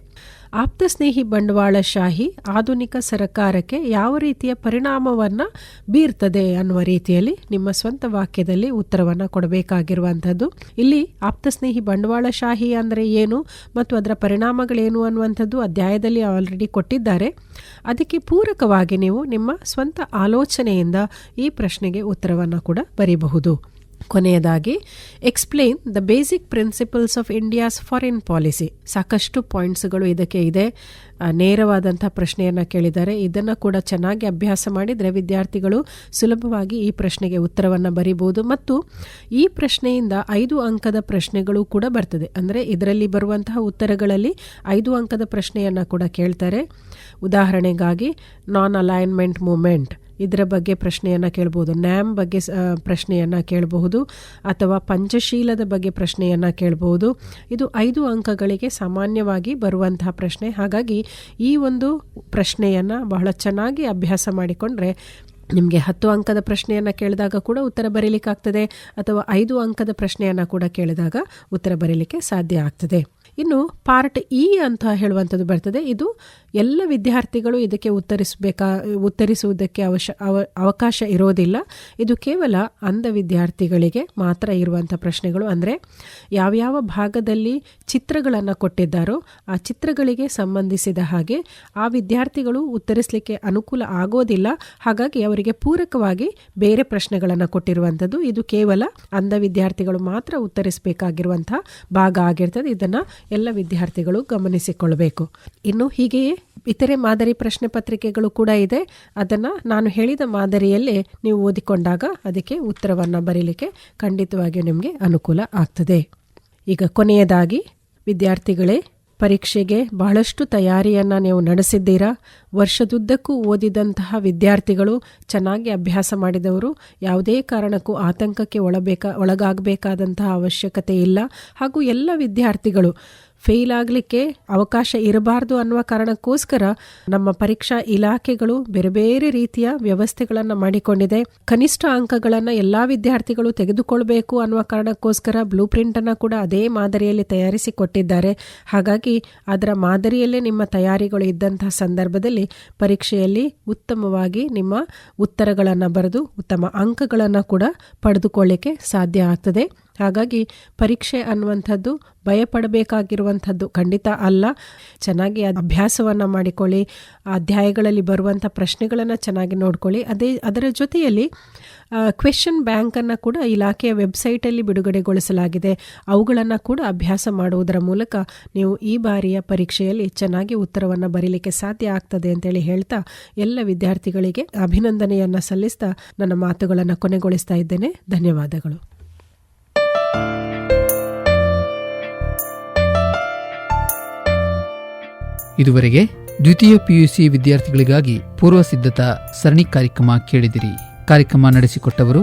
ಆಪ್ತಸ್ನೇಹಿ ಬಂಡವಾಳಶಾಹಿ ಆಧುನಿಕ ಸರ್ಕಾರಕ್ಕೆ ಯಾವ ರೀತಿಯ ಪರಿಣಾಮವನ್ನು ಬೀರ್ತದೆ ಅನ್ನುವ ರೀತಿಯಲ್ಲಿ ನಿಮ್ಮ ಸ್ವಂತ ವಾಕ್ಯದಲ್ಲಿ ಉತ್ತರವನ್ನು ಕೊಡಬೇಕಾಗಿರುವಂಥದ್ದು. ಇಲ್ಲಿ ಆಪ್ತಸ್ನೇಹಿ ಬಂಡವಾಳಶಾಹಿ ಅಂದರೆ ಏನು ಮತ್ತು ಅದರ ಪರಿಣಾಮಗಳೇನು ಅನ್ನುವಂಥದ್ದು ಅಧ್ಯಾಯದಲ್ಲಿ ಆಲ್ರೆಡಿ ಕೊಟ್ಟಿದ್ದಾರೆ. ಅದಕ್ಕೆ ಪೂರಕವಾಗಿ ನೀವು ನಿಮ್ಮ ಸ್ವಂತ ಆಲೋಚನೆಯಿಂದ ಈ ಪ್ರಶ್ನೆಗೆ ಉತ್ತರವನ್ನು ಕೂಡ ಬರೀಬಹುದು. ಕೊನೆಯದಾಗಿ, explain the basic principles of India's foreign policy. ಸಾಕಷ್ಟು ಪಾಯಿಂಟ್ಸ್ಗಳು ಇದಕ್ಕೆ ಇದೆ. ನೇರವಾದಂಥ ಪ್ರಶ್ನೆಯನ್ನು ಕೇಳಿದ್ದಾರೆ. ಇದನ್ನು ಕೂಡ ಚೆನ್ನಾಗಿ ಅಭ್ಯಾಸ ಮಾಡಿದರೆ ವಿದ್ಯಾರ್ಥಿಗಳು ಸುಲಭವಾಗಿ ಈ ಪ್ರಶ್ನೆಗೆ ಉತ್ತರವನ್ನು ಬರೀಬಹುದು. ಮತ್ತು ಈ ಪ್ರಶ್ನೆಯಿಂದ 5 ಅಂಕದ ಪ್ರಶ್ನೆಗಳು ಕೂಡ ಬರ್ತದೆ. ಅಂದರೆ ಇದರಲ್ಲಿ ಬರುವಂತಹ ಉತ್ತರಗಳಲ್ಲಿ 5 ಅಂಕದ ಪ್ರಶ್ನೆಯನ್ನು ಕೂಡ ಕೇಳ್ತಾರೆ. ಉದಾಹರಣೆಗಾಗಿ ನಾನ್ ಅಲೈನ್ಮೆಂಟ್ ಮೂಮೆಂಟ್ ಇದರ ಬಗ್ಗೆ ಪ್ರಶ್ನೆಯನ್ನು ಕೇಳಬಹುದು, ನ್ಯಾಮ್ ಬಗ್ಗೆ ಪ್ರಶ್ನೆಯನ್ನು ಕೇಳಬಹುದು, ಅಥವಾ ಪಂಚಶೀಲದ ಬಗ್ಗೆ ಪ್ರಶ್ನೆಯನ್ನು ಕೇಳಬಹುದು. ಇದು 5 ಅಂಕಗಳಿಗೆ ಸಾಮಾನ್ಯವಾಗಿ ಬರುವಂತಹ ಪ್ರಶ್ನೆ. ಹಾಗಾಗಿ ಈ ಒಂದು ಪ್ರಶ್ನೆಯನ್ನು ಬಹಳ ಚೆನ್ನಾಗಿ ಅಭ್ಯಾಸ ಮಾಡಿಕೊಂಡ್ರೆ ನಿಮಗೆ 10 ಅಂಕದ ಪ್ರಶ್ನೆಯನ್ನು ಕೇಳಿದಾಗ ಕೂಡ ಉತ್ತರ ಬರೀಲಿಕ್ಕಾಗ್ತದೆ, ಅಥವಾ 5 ಅಂಕದ ಪ್ರಶ್ನೆಯನ್ನು ಕೂಡ ಕೇಳಿದಾಗ ಉತ್ತರ ಬರೀಲಿಕ್ಕೆ ಸಾಧ್ಯ ಆಗ್ತದೆ. ಇನ್ನು ಪಾರ್ಟ್ ಇ ಅಂತ ಹೇಳುವಂಥದ್ದು ಬರ್ತದೆ. ಇದು ಎಲ್ಲ ವಿದ್ಯಾರ್ಥಿಗಳು ಇದಕ್ಕೆ ಉತ್ತರಿಸುವುದಕ್ಕೆ ಅವಕಾಶ ಇರೋದಿಲ್ಲ. ಇದು ಕೇವಲ ಅಂಧ ವಿದ್ಯಾರ್ಥಿಗಳಿಗೆ ಮಾತ್ರ ಇರುವಂಥ ಪ್ರಶ್ನೆಗಳು. ಅಂದರೆ ಯಾವ್ಯಾವ ಭಾಗದಲ್ಲಿ ಚಿತ್ರಗಳನ್ನು ಕೊಟ್ಟಿದ್ದಾರೋ ಆ ಚಿತ್ರಗಳಿಗೆ ಸಂಬಂಧಿಸಿದ ಹಾಗೆ ಆ ವಿದ್ಯಾರ್ಥಿಗಳು ಉತ್ತರಿಸಲಿಕ್ಕೆ ಅನುಕೂಲ ಆಗೋದಿಲ್ಲ. ಹಾಗಾಗಿ ಅವರಿಗೆ ಪೂರಕವಾಗಿ ಬೇರೆ ಪ್ರಶ್ನೆಗಳನ್ನು ಕೊಟ್ಟಿರುವಂಥದ್ದು. ಇದು ಕೇವಲ ಅಂಧ ವಿದ್ಯಾರ್ಥಿಗಳು ಮಾತ್ರ ಉತ್ತರಿಸಬೇಕಾಗಿರುವಂಥ ಭಾಗ ಆಗಿರ್ತದೆ. ಇದನ್ನು ಎಲ್ಲ ವಿದ್ಯಾರ್ಥಿಗಳು ಗಮನಿಸಿಕೊಳ್ಳಬೇಕು. ಇನ್ನು ಹೀಗೆಯೇ ಇತರೆ ಮಾದರಿ ಪ್ರಶ್ನೆ ಪತ್ರಿಕೆಗಳು ಕೂಡ ಇದೆ. ಅದನ್ನು ನಾನು ಹೇಳಿದ ಮಾದರಿಯಲ್ಲೇ ನೀವು ಓದಿಕೊಂಡಾಗ ಅದಕ್ಕೆ ಉತ್ತರವನ್ನು ಬರೀಲಿಕ್ಕೆ ಖಂಡಿತವಾಗಿಯೂ ನಿಮಗೆ ಅನುಕೂಲ ಆಗ್ತದೆ. ಈಗ ಕೊನೆಯದಾಗಿ ವಿದ್ಯಾರ್ಥಿಗಳೇ, ಪರೀಕ್ಷೆಗೆ ಬಹಳಷ್ಟು ತಯಾರಿಯನ್ನು ನೀವು ನಡೆಸಿದ್ದೀರಾ. ವರ್ಷದುದ್ದಕ್ಕೂ ಓದಿದಂತಹ ವಿದ್ಯಾರ್ಥಿಗಳು, ಚೆನ್ನಾಗಿ ಅಭ್ಯಾಸ ಮಾಡಿದವರು, ಯಾವುದೇ ಕಾರಣಕ್ಕೂ ಆತಂಕಕ್ಕೆ ಒಳಗಾಗಬೇಕಾದಂತಹ ಅವಶ್ಯಕತೆ ಇಲ್ಲ. ಹಾಗೂ ಎಲ್ಲ ವಿದ್ಯಾರ್ಥಿಗಳು ಫೇಲ್ ಆಗಲಿಕ್ಕೆ ಅವಕಾಶ ಇರಬಾರ್ದು ಅನ್ನುವ ಕಾರಣಕ್ಕೋಸ್ಕರ ನಮ್ಮ ಪರೀಕ್ಷಾ ಇಲಾಖೆಗಳು ಬೇರೆ ಬೇರೆ ರೀತಿಯ ವ್ಯವಸ್ಥೆಗಳನ್ನು ಮಾಡಿಕೊಂಡಿದೆ. ಕನಿಷ್ಠ ಅಂಕಗಳನ್ನು ಎಲ್ಲ ವಿದ್ಯಾರ್ಥಿಗಳು ತೆಗೆದುಕೊಳ್ಬೇಕು ಅನ್ನುವ ಕಾರಣಕ್ಕೋಸ್ಕರ ಬ್ಲೂ ಪ್ರಿಂಟನ್ನು ಕೂಡ ಅದೇ ಮಾದರಿಯಲ್ಲಿ ತಯಾರಿಸಿ ಕೊಟ್ಟಿದ್ದಾರೆ. ಹಾಗಾಗಿ ಅದರ ಮಾದರಿಯಲ್ಲೇ ನಿಮ್ಮ ತಯಾರಿಗಳು ಇದ್ದಂತಹ ಸಂದರ್ಭದಲ್ಲಿ ಪರೀಕ್ಷೆಯಲ್ಲಿ ಉತ್ತಮವಾಗಿ ನಿಮ್ಮ ಉತ್ತರಗಳನ್ನು ಬರೆದು ಉತ್ತಮ ಅಂಕಗಳನ್ನು ಕೂಡ ಪಡೆದುಕೊಳ್ಳಿಕ್ಕೆ ಸಾಧ್ಯ ಆಗ್ತದೆ. ಹಾಗಾಗಿ ಪರೀಕ್ಷೆ ಅನ್ನುವಂಥದ್ದು ಭಯಪಡಬೇಕಾಗಿರುವಂಥದ್ದು ಖಂಡಿತ ಅಲ್ಲ. ಚೆನ್ನಾಗಿ ಅಭ್ಯಾಸವನ್ನು ಮಾಡಿಕೊಳ್ಳಿ. ಅಧ್ಯಾಯಗಳಲ್ಲಿ ಬರುವಂಥ ಪ್ರಶ್ನೆಗಳನ್ನು ಚೆನ್ನಾಗಿ ನೋಡ್ಕೊಳ್ಳಿ. ಅದರ ಜೊತೆಯಲ್ಲಿ ಕ್ವೆಶ್ಚನ್ ಬ್ಯಾಂಕನ್ನು ಕೂಡ ಇಲಾಖೆಯ ವೆಬ್ಸೈಟಲ್ಲಿ ಬಿಡುಗಡೆಗೊಳಿಸಲಾಗಿದೆ. ಅವುಗಳನ್ನು ಕೂಡ ಅಭ್ಯಾಸ ಮಾಡುವುದರ ಮೂಲಕ ನೀವು ಈ ಬಾರಿಯ ಪರೀಕ್ಷೆಯಲ್ಲಿ ಚೆನ್ನಾಗಿ ಉತ್ತರವನ್ನು ಬರೀಲಿಕ್ಕೆ ಸಾಧ್ಯ ಆಗ್ತದೆ ಅಂತೇಳಿ ಹೇಳ್ತಾ ಎಲ್ಲ ವಿದ್ಯಾರ್ಥಿಗಳಿಗೆ ಅಭಿನಂದನೆಯನ್ನು ಸಲ್ಲಿಸ್ತಾ ನನ್ನ ಮಾತುಗಳನ್ನು ಕೊನೆಗೊಳಿಸ್ತಾ ಇದ್ದೇನೆ. ಧನ್ಯವಾದಗಳು. ಇದುವರೆಗೆ ದ್ವಿತೀಯ PUC ವಿದ್ಯಾರ್ಥಿಗಳಿಗಾಗಿ ಪೂರ್ವ ಸಿದ್ಧತಾ ಸರಣಿ ಕಾರ್ಯಕ್ರಮ ಕೇಳಿದಿರಿ. ಕಾರ್ಯಕ್ರಮ ನಡೆಸಿಕೊಟ್ಟವರು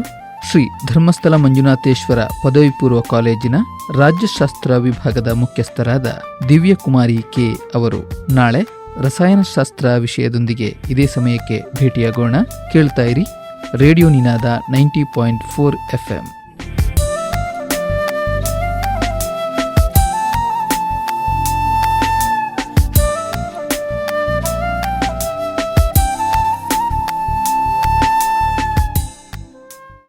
ಶ್ರೀ ಧರ್ಮಸ್ಥಳ ಮಂಜುನಾಥೇಶ್ವರ ಪದವಿ ಪೂರ್ವ ಕಾಲೇಜಿನ ರಾಜ್ಯಶಾಸ್ತ್ರ ವಿಭಾಗದ ಮುಖ್ಯಸ್ಥರಾದ ದಿವ್ಯಕುಮಾರಿ ಕೆ ಅವರು. ನಾಳೆ ರಸಾಯನಶಾಸ್ತ್ರ ವಿಷಯದೊಂದಿಗೆ ಇದೇ ಸಮಯಕ್ಕೆ ಭೇಟಿಯಾಗೋಣ. ಕೇಳ್ತಾ ಇರಿ ರೇಡಿಯೋ ನಿನಾದ 90.4 FM.